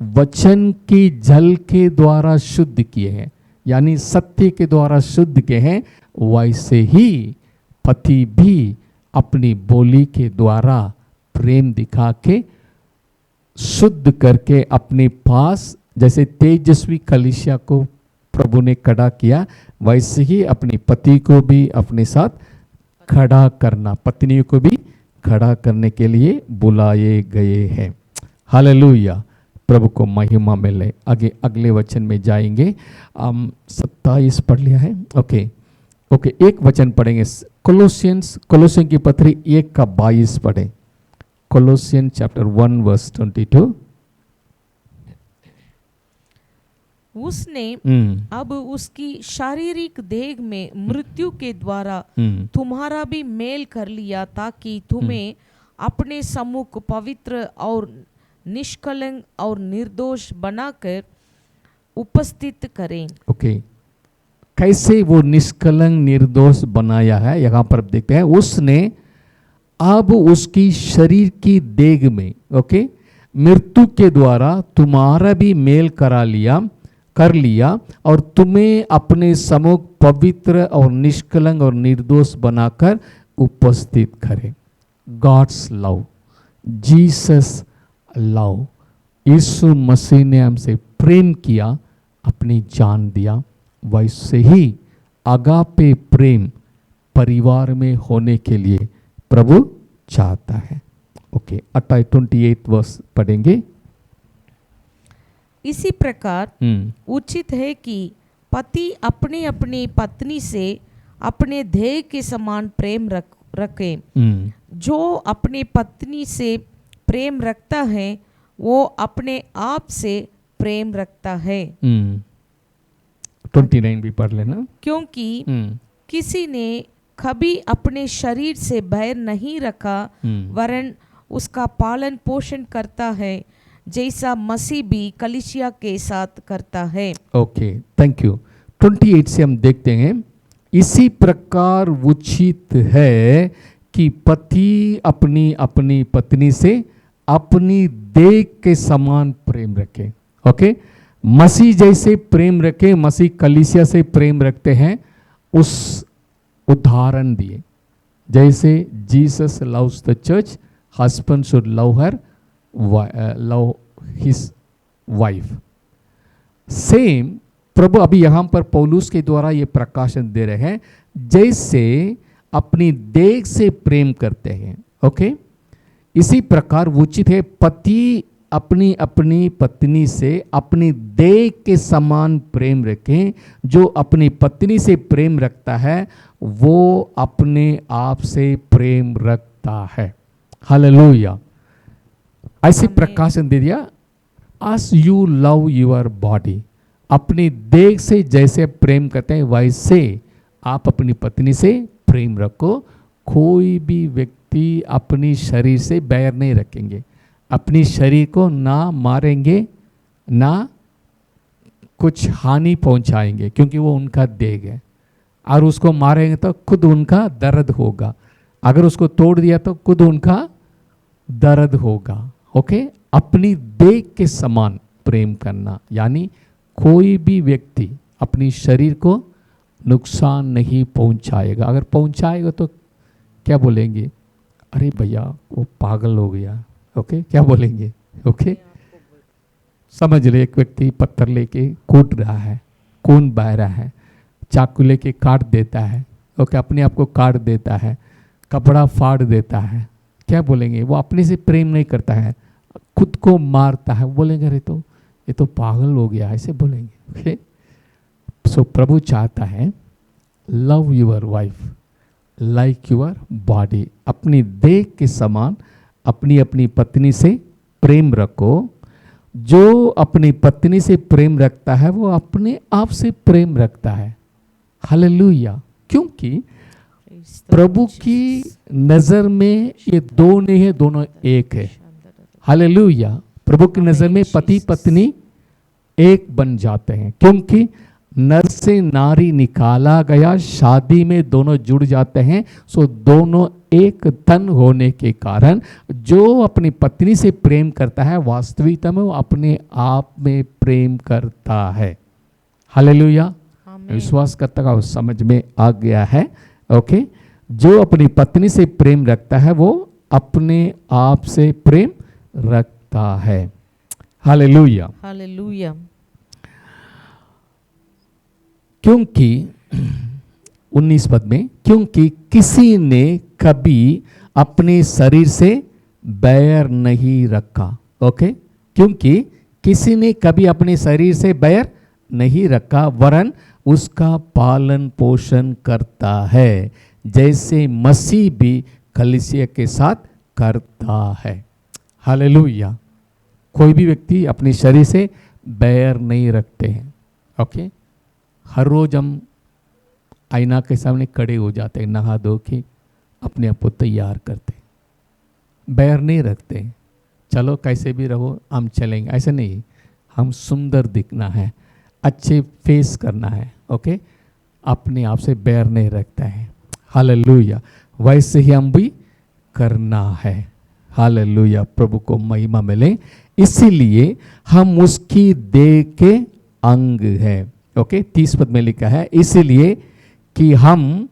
वचन की जल के द्वारा शुद्ध किए हैं, यानी सत्य के द्वारा शुद्ध किए हैं। वैसे ही पति भी अपनी बोली के द्वारा प्रेम दिखा के शुद्ध करके अपने पास, जैसे तेजस्वी कलीसिया को प्रभु ने खड़ा किया, वैसे ही अपने पति को भी अपने साथ खड़ा करना, पत्नियों को भी खड़ा करने के लिए बुलाए गए हैं। हालेलुया, प्रभु को महिमा मिले। आगे अगले वचन में जाएंगे। 27 पढ़ लिया है। ओके, एक वचन पढ़ेंगे, कोलोसियन की पत्री 1 का 22 पढ़े। कोलोसियन चैप्टर 1 वर्स 22। उसने अब उसकी शारीरिक देह में मृत्यु के द्वारा तुम्हारा भी मेल कर लिया, ताकि तुम्हें अपने सम्मुख पवित्र और निष्कलंक और निर्दोष बनाकर उपस्थित करें। ओके, कैसे वो निष्कलंक निर्दोष बनाया है, यहाँ पर देखते हैं। उसने अब उसकी शरीर की देह में, ओके, मृत्यु के द्वारा तुम्हारा भी मेल कर लिया और तुम्हें अपने सम्मुख पवित्र और निष्कलंक और निर्दोष बनाकर उपस्थित करे। गॉड्स लव, जीसस लव, यीशु मसीह ने हमसे प्रेम किया, अपनी जान दिया, वैसे ही अगापे प्रेम परिवार में होने के लिए प्रभु चाहता है। ओके, 28 वर्ष पढ़ेंगे। इसी प्रकार उचित है कि पति अपने अपनी पत्नी से अपने देह के समान प्रेम रखे। जो अपनी पत्नी से प्रेम रखता है वो अपने आप से प्रेम रखता है। 29 भी पढ़ लेना। क्योंकि किसी ने कभी अपने शरीर से बैर नहीं रखा, वरन उसका पालन पोषण करता है, जैसा मसीह भी कलीसिया के साथ करता है। Okay, thank you. 28 से हम देखते हैं, इसी प्रकार उचित है कि पति अपनी अपनी पत्नी से अपनी देह के समान प्रेम रखे। ओके, मसीह जैसे प्रेम रखे, मसीह कलीसिया से प्रेम रखते हैं, उस उदाहरण दिए। जैसे Jesus loves the church, husband should love his wife. Same प्रभु अभी यहाँ पर पौलुस के द्वारा ये प्रकाशन दे रहे हैं, जैसे अपनी देह से प्रेम करते हैं। ओके, इसी प्रकार उचित है पति अपनी अपनी पत्नी से अपनी देह के समान प्रेम रखें। जो अपनी पत्नी से प्रेम रखता है वो अपने आप से प्रेम रखता है। हालेलुया, ऐसे प्रकाशन दे दिया। as you love your body, अपनी देह से जैसे प्रेम करते हैं वैसे आप अपनी पत्नी से प्रेम रखो। कोई भी व्यक्ति अपनी शरीर से बैर नहीं रखेंगे, अपनी शरीर को ना मारेंगे ना कुछ हानि पहुंचाएंगे, क्योंकि वो उनका देह है। और उसको मारेंगे तो खुद उनका दर्द होगा, अगर उसको तोड़ दिया तो खुद उनका दर्द होगा। ओके, अपनी देह के समान प्रेम करना, यानी कोई भी व्यक्ति अपनी शरीर को नुकसान नहीं पहुंचाएगा। अगर पहुंचाएगा तो क्या बोलेंगे, अरे भैया वो पागल हो गया। ओके, क्या बोलेंगे? ओके, समझ ले, एक व्यक्ति पत्थर लेके कूट रहा है, खून बह रहा है, चाकू लेके काट देता है। ओके, अपने आप को काट देता है, कपड़ा फाड़ देता है, क्या बोलेंगे? वो अपने से प्रेम नहीं करता है, खुद को मारता है। बोलेंगे अरे तो ये तो पागल हो गया, ऐसे बोलेंगे। ओके, सो प्रभु चाहता है love your wife like your body, अपनी देह के समान अपनी अपनी पत्नी से प्रेम रखो। जो अपनी पत्नी से प्रेम रखता है वो अपने आप से प्रेम रखता है। हालेलुया, क्योंकि प्रभु की नजर में ये दो नहीं है, दोनों एक है। हालेलुया, प्रभु की नजर में पति पत्नी एक बन जाते हैं, क्योंकि नर से नारी निकाला गया, शादी में दोनों जुड़ जाते हैं। सो दोनों एक तन होने के कारण जो अपनी पत्नी से प्रेम करता है वास्तविकता में वो अपने आप में प्रेम करता है। हालेलुया, विश्वास करता का समझ में आ गया है। ओके, जो अपनी पत्नी से प्रेम रखता है वो अपने आप से प्रेम रखता है। Hallelujah, hallelujah. क्योंकि 19 पद में, क्योंकि किसी ने कभी अपने शरीर से बैर नहीं रखा। ओके, क्योंकि किसी ने कभी अपने शरीर से बैर नहीं रखा, वरन उसका पालन पोषण करता है, जैसे मसीह भी कलीसिया के साथ करता है। हालेलुया, कोई भी व्यक्ति अपने शरीर से बैर नहीं रखते हैं। ओके, हर रोज हम आईना के सामने खड़े हो जाते हैं, नहा धो के अपने आप को तैयार करते, बैर नहीं रखते। चलो कैसे भी रहो हम चलेंगे, ऐसे नहीं। हम सुंदर दिखना है, अच्छे फेस करना है। ओके, अपने आप से बैर नहीं रखता है। हालेलुया, वैसे ही हम भी करना है। हालेलुया, प्रभु को महिमा मिले। इसीलिए हम उसकी देह के अंग हैं। ओके, 30 पद में लिखा है, इसीलिए कि हम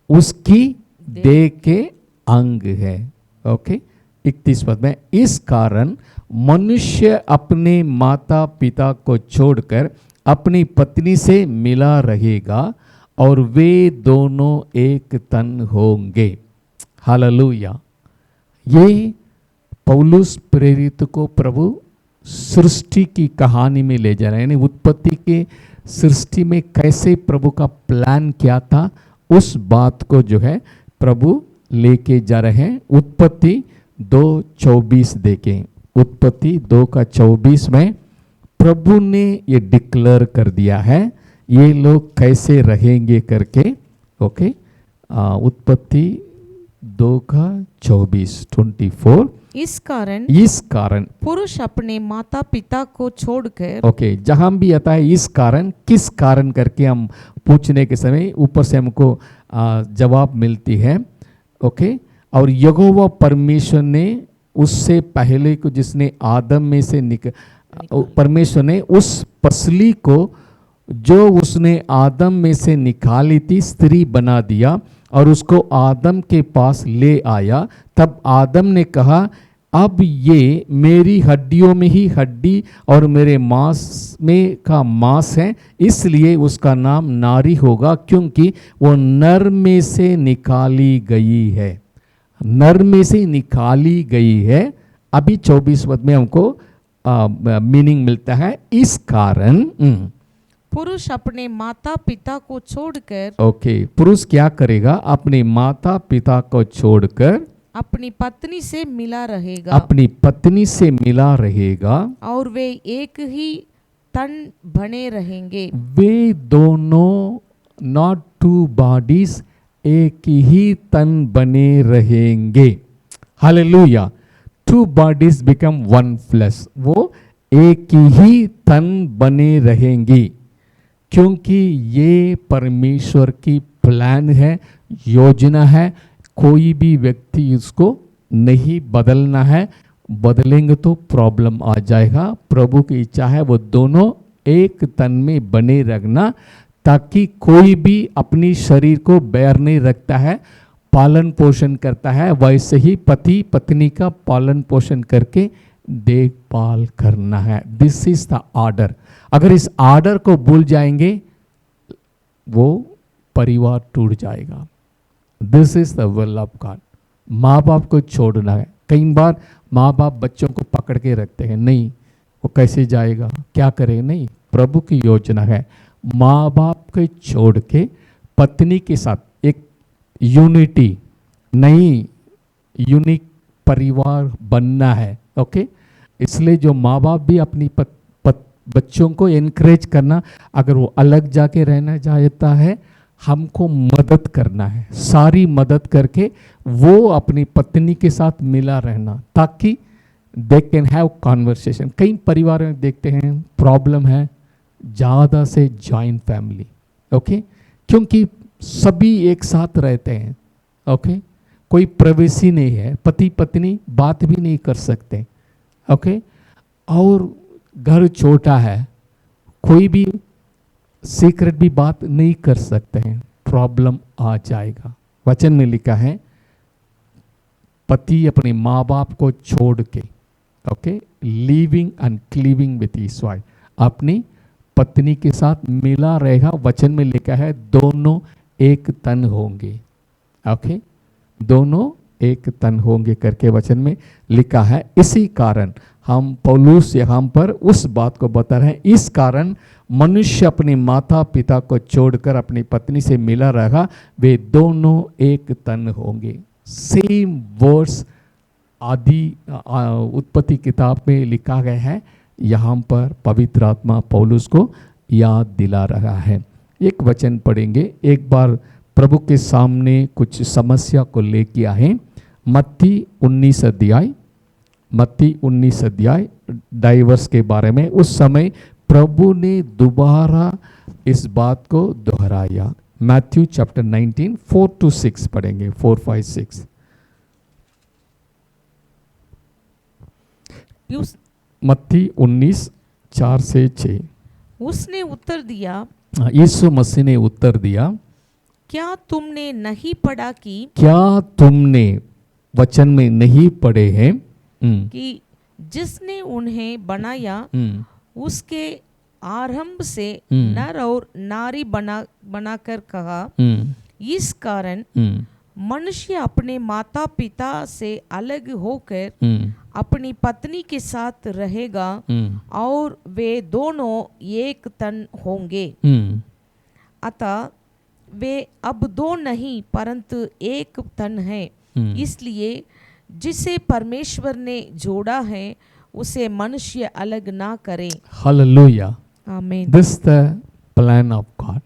उसकी देह के अंग है। ओके, 31 पद में, इस कारण मनुष्य अपने माता पिता को छोड़कर अपनी पत्नी से मिला रहेगा और वे दोनों एक तन होंगे। हालेलुया, ये पौलुस प्रेरित को प्रभु सृष्टि की कहानी में ले जा रहे हैं, यानी उत्पत्ति के सृष्टि में कैसे प्रभु का प्लान क्या था, उस बात को जो है प्रभु लेके जा रहे हैं। उत्पत्ति 2:24 देखें, उत्पत्ति 2:24 में प्रभु ने ये डिक्लेयर कर दिया है ये लोग कैसे रहेंगे करके। ओके, उत्पत्ति 2:24 इस कारण पुरुष अपने माता पिता को छोड़कर। ओके, जहां भी आता है इस कारण, किस कारण करके हम पूछने के समय ऊपर से हमको जवाब मिलती है। ओके, और यहोवा परमेश्वर ने उससे पहले को जिसने आदम में से परमेश्वर ने उस पसली को जो उसने आदम में से निकाली थी स्त्री बना दिया और उसको आदम के पास ले आया। तब आदम ने कहा अब ये मेरी हड्डियों में ही हड्डी और मेरे मांस में का मांस है, इसलिए उसका नाम नारी होगा, क्योंकि वो नर में से निकाली गई है। नर में से निकाली गई है। अभी 24 पद में हमको मीनिंग मिलता है, इस कारण पुरुष अपने माता पिता को छोड़कर। ओके, पुरुष क्या करेगा? अपने माता पिता को छोड़कर अपनी पत्नी से मिला रहेगा अपनी पत्नी से मिला रहेगा, और वे एक ही तन बने रहेंगे। वे दोनों नॉट टू बॉडीज, एक ही तन बने रहेंगे। Hallelujah. Two bodies become one flesh, वो एक ही तन बने रहेंगी, क्योंकि ये परमेश्वर की प्लान है, योजना है। कोई भी व्यक्ति इसको नहीं बदलना है, बदलेंगे तो प्रॉब्लम आ जाएगा। प्रभु की इच्छा है वो दोनों एक तन में बने रखना, ताकि कोई भी अपनी शरीर को बैर नहीं रखता है, पालन पोषण करता है। वैसे ही पति पत्नी का पालन पोषण करके देखभाल करना है। This is the order. अगर इस ऑर्डर को भूल जाएंगे वो परिवार टूट जाएगा। This is the will of God. माँ बाप को छोड़ना है। कई बार माँ बाप बच्चों को पकड़ के रखते हैं, नहीं वो कैसे जाएगा, क्या करेगा, नहीं। प्रभु की योजना है माँ बाप को छोड़ के पत्नी के साथ एक यूनिटी, नई यूनिक परिवार बनना है। ओके, इसलिए जो माँ बाप भी अपनी बच्चों को एनकरेज करना, अगर वो अलग जाके रहना चाहता है, हमको मदद करना है, सारी मदद करके वो अपनी पत्नी के साथ मिला रहना, ताकि दे कैन हैव कॉन्वर्सेशन। कई परिवार में देखते हैं प्रॉब्लम है ज़्यादा से जॉइंट फैमिली। ओके, क्योंकि सभी एक साथ रहते हैं। ओके, कोई प्राइवेसी नहीं है, पति पत्नी बात भी नहीं कर सकते। ओके, और घर छोटा है, कोई भी सीक्रेट भी बात नहीं कर सकते हैं, प्रॉब्लम आ जाएगा। वचन में लिखा है पति अपने माँ बाप को छोड़ के, okay, living and cleaving with his wife, अपनी पत्नी के साथ मिला रहेगा। वचन में लिखा है दोनों एक तन होंगे। ओके, दोनों एक तन होंगे करके वचन में लिखा है। इसी कारण हम पौलुस यहाँ पर उस बात को बता रहे हैं, इस कारण मनुष्य अपने माता पिता को छोड़कर अपनी पत्नी से मिला रहेगा, वे दोनों एक तन होंगे। सेम वर्ड्स आदि उत्पत्ति किताब में लिखा गया है, यहाँ पर पवित्र आत्मा पौलुस को याद दिला रहा है। एक वचन पढ़ेंगे, एक बार प्रभु के सामने कुछ समस्या को लेके आए। मत्ती 19 अध्याय, मत्ती 19 अध्याय डाइवर्स के बारे में। उस समय प्रभु ने दोबारा इस बात को दोहराया। मैथ्यू चैप्टर 19 4 to 6 पढ़ेंगे, 4, 5, 6। मत्ती 19 4 से 6। उसने उत्तर दिया, यीशु मसीह ने उत्तर दिया, क्या तुमने नहीं पढ़ा कि क्या तुमने वचन में नहीं पढ़े हैं कि जिसने उन्हें बनाया उसके आरंभ से नर और नारी बनाकर कहा, इस कारण मनुष्य अपने माता पिता से अलग होकर अपनी पत्नी के साथ रहेगा और वे दोनों एक तन होंगे। अतः वे अब दो नहीं परंतु एक तन है। इसलिए जिसे परमेश्वर ने जोड़ा है उसे मनुष्य अलग ना करे। हालेलुया, आमीन। This the plan of God.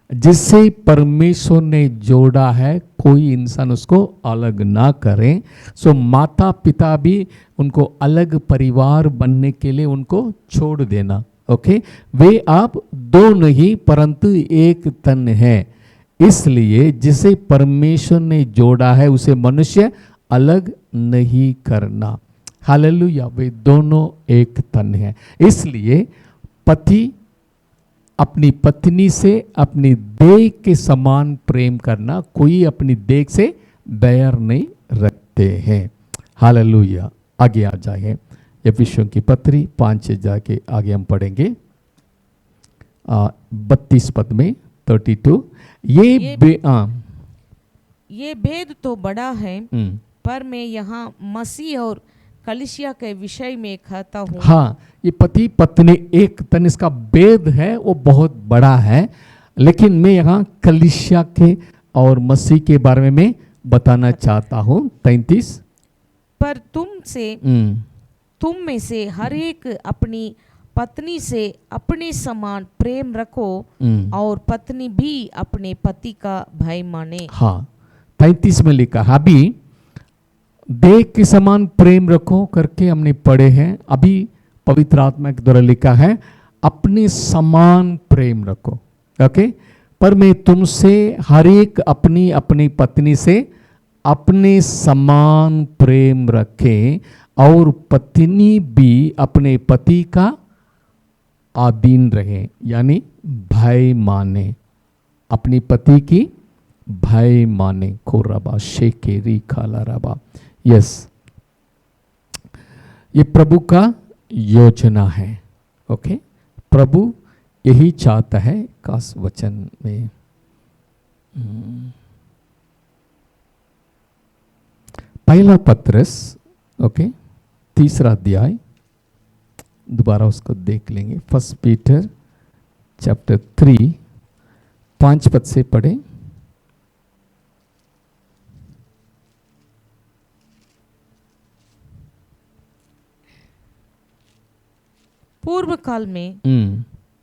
जिसे परमेश्वर ने जोड़ा है कोई इंसान उसको अलग ना करे। सो माता पिता भी उनको अलग परिवार बनने के लिए उनको छोड़ देना। ओके, वे आप दो नहीं परंतु एक तन है। इसलिए जिसे परमेश्वर ने जोड़ा है उसे मनुष्य अलग नहीं करना। हालेलुया, वे दोनों एक तन है। इसलिए पति अपनी पत्नी से अपनी देह के समान प्रेम करना, कोई अपनी देह से बैर नहीं रखते हैं। हालेलुया, आगे आ जाए एफिसियों की पत्री 5 जाके आगे हम पढ़ेंगे 32 पद में 32। ये भेद तो बड़ा है, पर मैं यहाँ मसीह और कलीसिया के विषय में कहता हूँ। हाँ, ये पति पत्नी एक तन, इसका भेद है वो बहुत बड़ा है, लेकिन मैं यहाँ कलीसिया के और मसीह के बारे में बताना चाहता हूँ। 33 पर तुम में से हर एक अपनी पत्नी से अपने समान प्रेम रखो और पत्नी भी अपने पति का भय माने। हाँ, 33 में लिखा है, अभी देह के समान प्रेम रखो करके हमने पढ़े हैं। अभी पवित्र आत्मा के द्वारा लिखा है अपने समान प्रेम रखो। ओके, पर मैं तुमसे हर एक अपनी अपनी पत्नी से अपने समान प्रेम रखे और पत्नी भी अपने पति का अधीन रहे, यानी भय माने, अपनी पति की भय माने। खोराबा शेकेरी खाला रबा। यस, ये प्रभु का योजना है। ओके, प्रभु यही चाहता है कास वचन में। पहला पत्रस, ओके, 3 अध्याय, दोबारा उसको देख लेंगे। 1 पीटर चैप्टर 3 5 पद से पढ़े। पूर्व काल में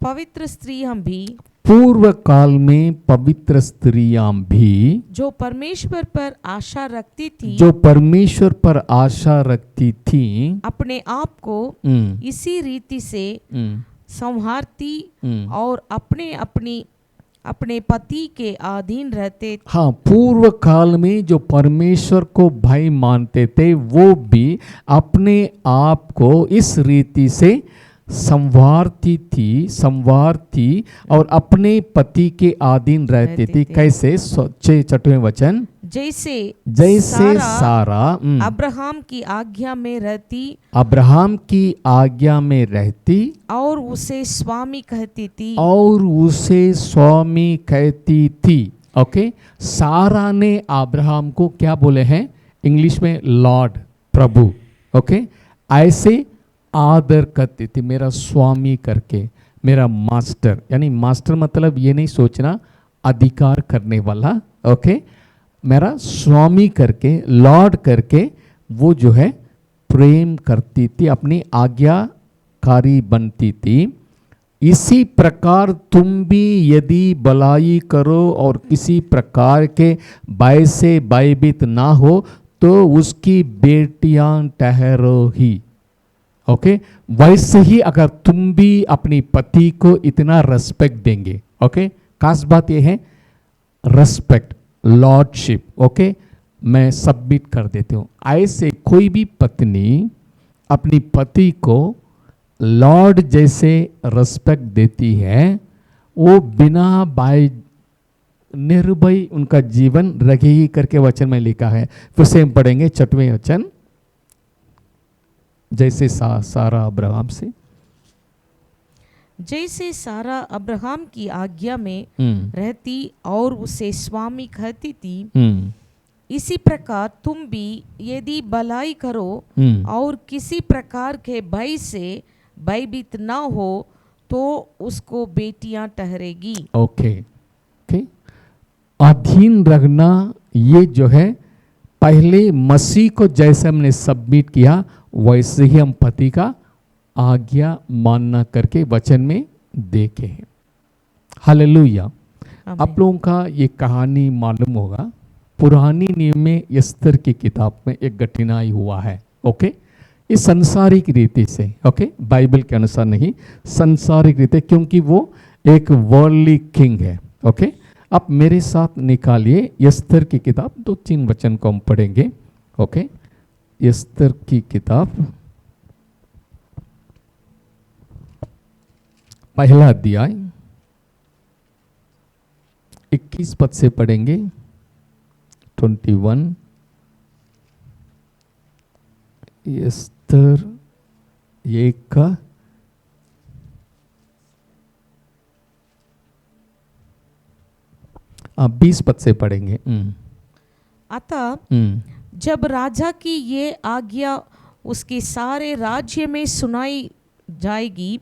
पवित्र स्त्रियां भी, पूर्व काल में पवित्र स्त्रियां भी जो परमेश्वर पर आशा रखती थी, जो परमेश्वर पर आशा रखती थी, अपने आप को इसी रीति से संवारती और अपने पति के अधीन रहते। हाँ, पूर्व काल में जो परमेश्वर को भाई मानते थे वो भी अपने आप को इस रीति से संवारती और अपने पति के अधीन रहते थे। कैसे? 6 वचन, जैसे सारा अब्राहम की आज्ञा में रहती और उसे स्वामी कहती थी। ओके, सारा ने अब्राहम को क्या बोले हैं? इंग्लिश में लॉर्ड, प्रभु। ओके, ऐसे आदर करती थी, मेरा स्वामी करके, मेरा मास्टर। यानी मास्टर मतलब ये नहीं सोचना अधिकार करने वाला। ओके, मेरा स्वामी करके, लॉर्ड करके वो जो है प्रेम करती थी, अपनी आज्ञाकारी बनती थी। इसी प्रकार तुम भी यदि भलाई करो और किसी प्रकार के भय से भयभीत ना हो तो उसकी बेटियां ठहरो ही। ओके, वैसे ही अगर तुम भी अपनी पति को इतना रेस्पेक्ट देंगे। ओके, खास बात यह है रेस्पेक्ट, लॉर्डशिप। ओके, मैं सबमिट कर देती हूँ। ऐसे कोई भी पत्नी अपनी पति को लॉर्ड जैसे रेस्पेक्ट देती है, वो बिना भय निर्भय उनका जीवन रखेगी करके वचन में लिखा है। फिर से हम पढ़ेंगे 6वें वचन, जैसे सारा अब्राहम की आज्ञा में रहती और उसे स्वामी कहती थी, इसी प्रकार तुम भी यदि भलाई करो और किसी प्रकार के भय से भयभीत ना हो तो उसको बेटियां ठहरेगी। ओके, अधीन रखना, ये जो है पहले मसीह को जैसे हमने सबमिट किया वैसे ही हम पति का आज्ञा मानना करके वचन में देखे हैं। हालेलुया। आप लोगों का ये कहानी मालूम होगा, पुरानी नियम में एस्तर की किताब में एक घटनाएं हुआ है। ओके, इस सांसारिक रीति से, ओके, बाइबल के अनुसार नहीं, सांसारिक रीति, क्योंकि वो एक वर्ल्डली किंग है। ओके, आप मेरे साथ निकालिए एस्तर की किताब, 2-3 वचन को हम पढ़ेंगे। ओके, एस्तर की किताब पहला अध्याय 21 पद से पढ़ेंगे। 21 एस्तर 1 का 20 पद से पढ़ेंगे। अतः जब राजा की ये आज्ञा उसके सारे राज्य में सुनाई जाएगी,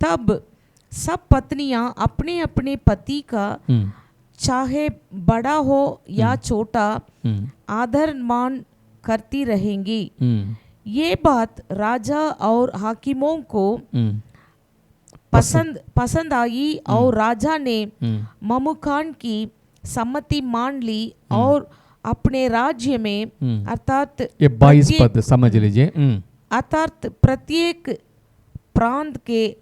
तब सब पत्नियां अपने अपने पति का चाहे बड़ा हो या छोटा हम्म, आदर मान करती रहेंगी। हम्म, ये बात राजा और हाकिमों को हम्म, पसंद आई और राजा ने हम्म, ममुखान की सम्मति मान ली और अपने राज्य में अर्थात ये 22 पद समझ लीजिए। अर्थात प्रत्येक प्रांत के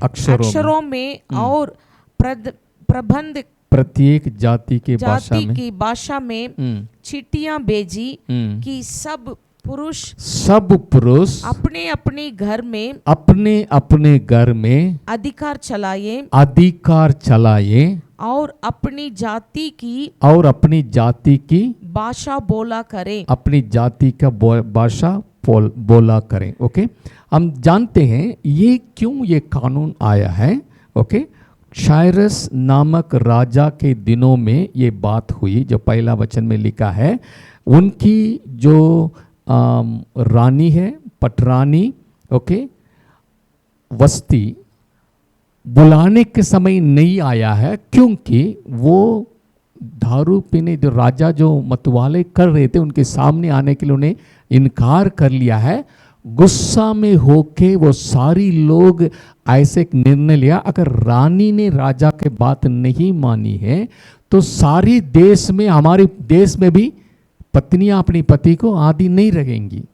अक्षरों में और प्रबंध प्रत्येक जाति के भाषा जाति में की भाषा में चिट्ठियां भेजी कि सब पुरुष अपने अपने घर में अधिकार चलाए और अपनी जाति की भाषा बोला करें। अपनी जाति का भाषा बोला करें। ओके, हम जानते हैं ये क्यों ये कानून आया है। ओके, शायरस नामक राजा के दिनों में ये बात हुई, जो पहला वचन में लिखा है। उनकी जो रानी है, पटरानी, ओके, वस्ती बुलाने के समय नहीं आया है, क्योंकि वो दारू पीने, जो राजा जो मतवाले कर रहे थे, उनके सामने आने के लिए उन्हें इनकार कर लिया है। गुस्सा में होके वो सारी लोग ऐसे एक निर्णय लिया, अगर रानी ने राजा के बात नहीं मानी है तो सारी देश में, हमारे देश में भी पत्नियां अपनी पति को आदि नहीं रहेंगी।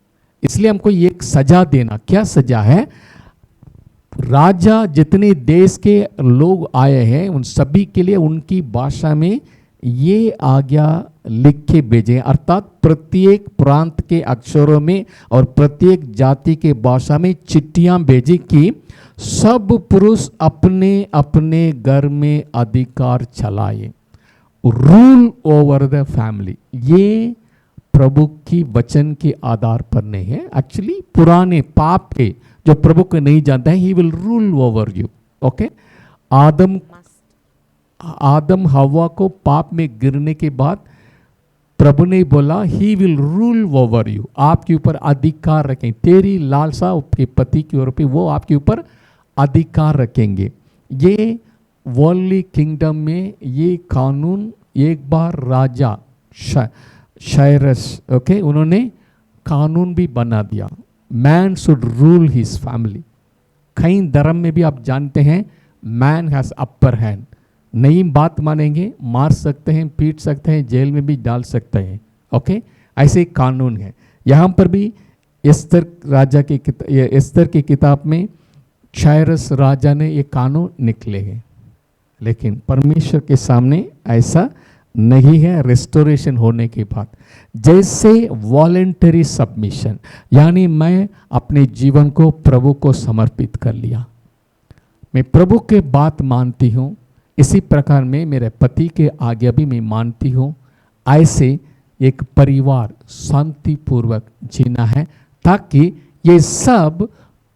इसलिए हमको ये एक सजा देना। क्या सजा है? राजा जितने देश के लोग आए हैं उन सभी के लिए उनकी भाषा में ये आज्ञा लिख के भेजे, अर्थात प्रत्येक प्रांत के अक्षरों में और प्रत्येक जाति के भाषा में चिट्ठियां भेजी कि सब पुरुष अपने अपने घर में अधिकार चलाए, रूल ओवर द फैमिली। ये प्रभु की वचन के आधार पर नहीं है। एक्चुअली पुराने पाप के जो प्रभु को नहीं जानता है, he will rule over you. Okay, आदम हवा को पाप में गिरने के बाद प्रभु ने बोला ही विल रूल ओवर यू, आपके ऊपर अधिकार रखें। तेरी लालसा आपके पति की ओर पे, वो आपके ऊपर अधिकार रखेंगे। ये वर्ल्डली किंगडम में ये कानून एक बार राजा शायरस, ओके, उन्होंने कानून भी बना दिया। Man should rule his family. कई धर्म में भी आप जानते हैं मैन हैज अपर हैंड। नहीं बात मानेंगे, मार सकते हैं, पीट सकते हैं, जेल में भी डाल सकते हैं। ओके, ऐसे कानून है। यहाँ पर भी एस्तर राजा की एस्तर की किताब में शायरस राजा ने ये कानून निकले हैं, लेकिन परमेश्वर के सामने ऐसा नहीं है। रेस्टोरेशन होने के बाद जैसे वॉलेंटरी सबमिशन, यानी मैं अपने जीवन को प्रभु को समर्पित कर लिया, मैं प्रभु के बात मानती हूँ, इसी प्रकार में मेरे पति के आज्ञा भी मैं मानती हूँ। ऐसे एक परिवार शांतिपूर्वक जीना है, ताकि ये सब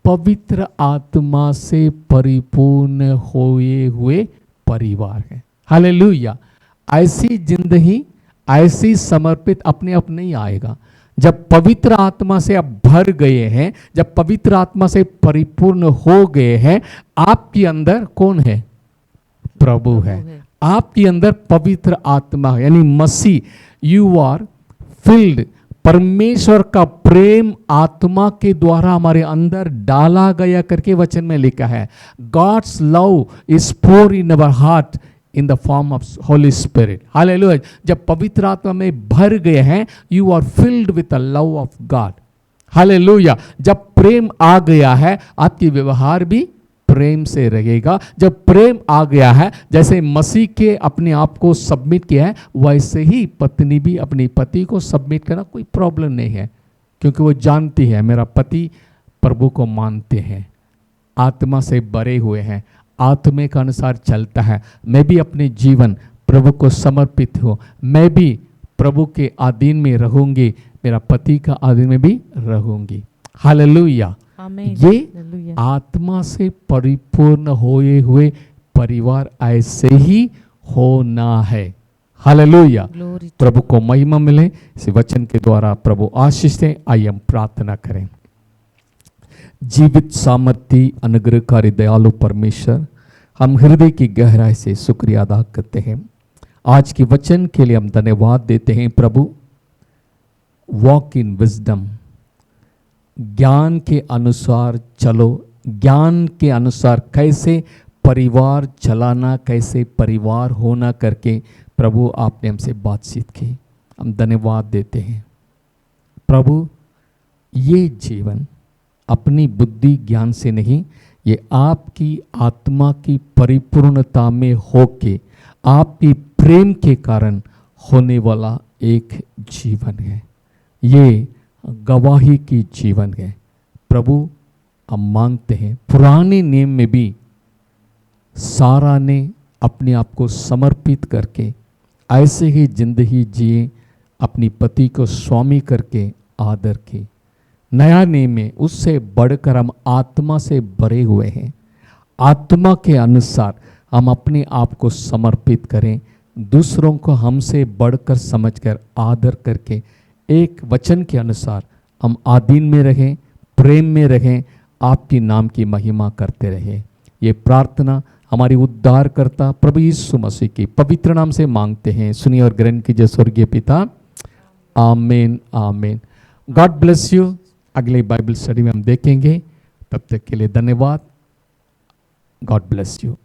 पवित्र आत्मा से परिपूर्ण होए हुए परिवार है। हालेलुया। ऐसी जिंदगी, ऐसी समर्पित अपने आप नहीं आएगा। जब पवित्र आत्मा से आप भर गए हैं, जब पवित्र आत्मा से परिपूर्ण हो गए हैं, आपके अंदर कौन है? प्रभु है। आपके अंदर पवित्र आत्मा है, यानी मसीह। You are field. परमेश्वर का प्रेम आत्मा के द्वारा हमारे अंदर डाला गया करके वचन में लिखा है। God's love is pour in our heart in the form of holy spirit. Hallelujah. जब पवित्र आत्मा में भर गए हैं, you are filled with the love of God. Hallelujah. जब प्रेम आ गया है, आपकी व्यवहार भी प्रेम से रहेगा। जब प्रेम आ गया है, जैसे मसीह के अपने आप को सबमिट किया है, वैसे ही पत्नी भी अपने पति को सबमिट करना कोई प्रॉब्लम नहीं है, क्योंकि वो जानती है मेरा पति प्रभु को मानते हैं, आत्मा से भरे हुए हैं, आत्मा के अनुसार चलता है। मैं भी अपने जीवन प्रभु को समर्पित हूँ, मैं भी प्रभु के अधीन में रहूंगी, मेरा पति का अधीन में भी रहूंगी। हालेलुया। ये आत्मा से परिपूर्ण होए हुए परिवार ऐसे ही होना है। हालेलुया। प्रभु को महिमा मिले। इस वचन के द्वारा प्रभु आशीष दे। आइए हम प्रार्थना करें। जीवित सामर्थी अनुग्रहकारी दयालु परमेश्वर, हम हृदय की गहराई से शुक्रिया अदा करते हैं। आज की वचन के लिए हम धन्यवाद देते हैं प्रभु। वॉक इन विजडम, ज्ञान के अनुसार चलो, ज्ञान के अनुसार कैसे परिवार चलाना, कैसे परिवार होना करके प्रभु आपने हमसे बातचीत की। हम धन्यवाद देते हैं प्रभु। ये जीवन अपनी बुद्धि ज्ञान से नहीं, ये आपकी आत्मा की परिपूर्णता में होके आपकी प्रेम के कारण होने वाला एक जीवन है। ये गवाही की जीवन है प्रभु। हम मांगते हैं, पुराने नियम में भी सारा ने अपने आप को समर्पित करके ऐसे ही जिंदगी जिए, अपनी पति को स्वामी करके आदर की। नया नियम में उससे बढ़कर हम आत्मा से भरे हुए हैं। आत्मा के अनुसार हम अपने आप को समर्पित करें, दूसरों को हमसे बढ़कर समझकर आदर करके एक वचन के अनुसार हम आधीन में रहें, प्रेम में रहें, आपकी नाम की महिमा करते रहें। ये प्रार्थना हमारी उद्धारकर्ता प्रभु यीशु मसीह की पवित्र नाम से मांगते हैं। सुनिए और ग्रहण कीजिए स्वर्गीय पिता। आमीन आमीन। God bless you. अगले बाइबल स्टडी में हम देखेंगे। तब तक के लिए धन्यवाद। God bless you.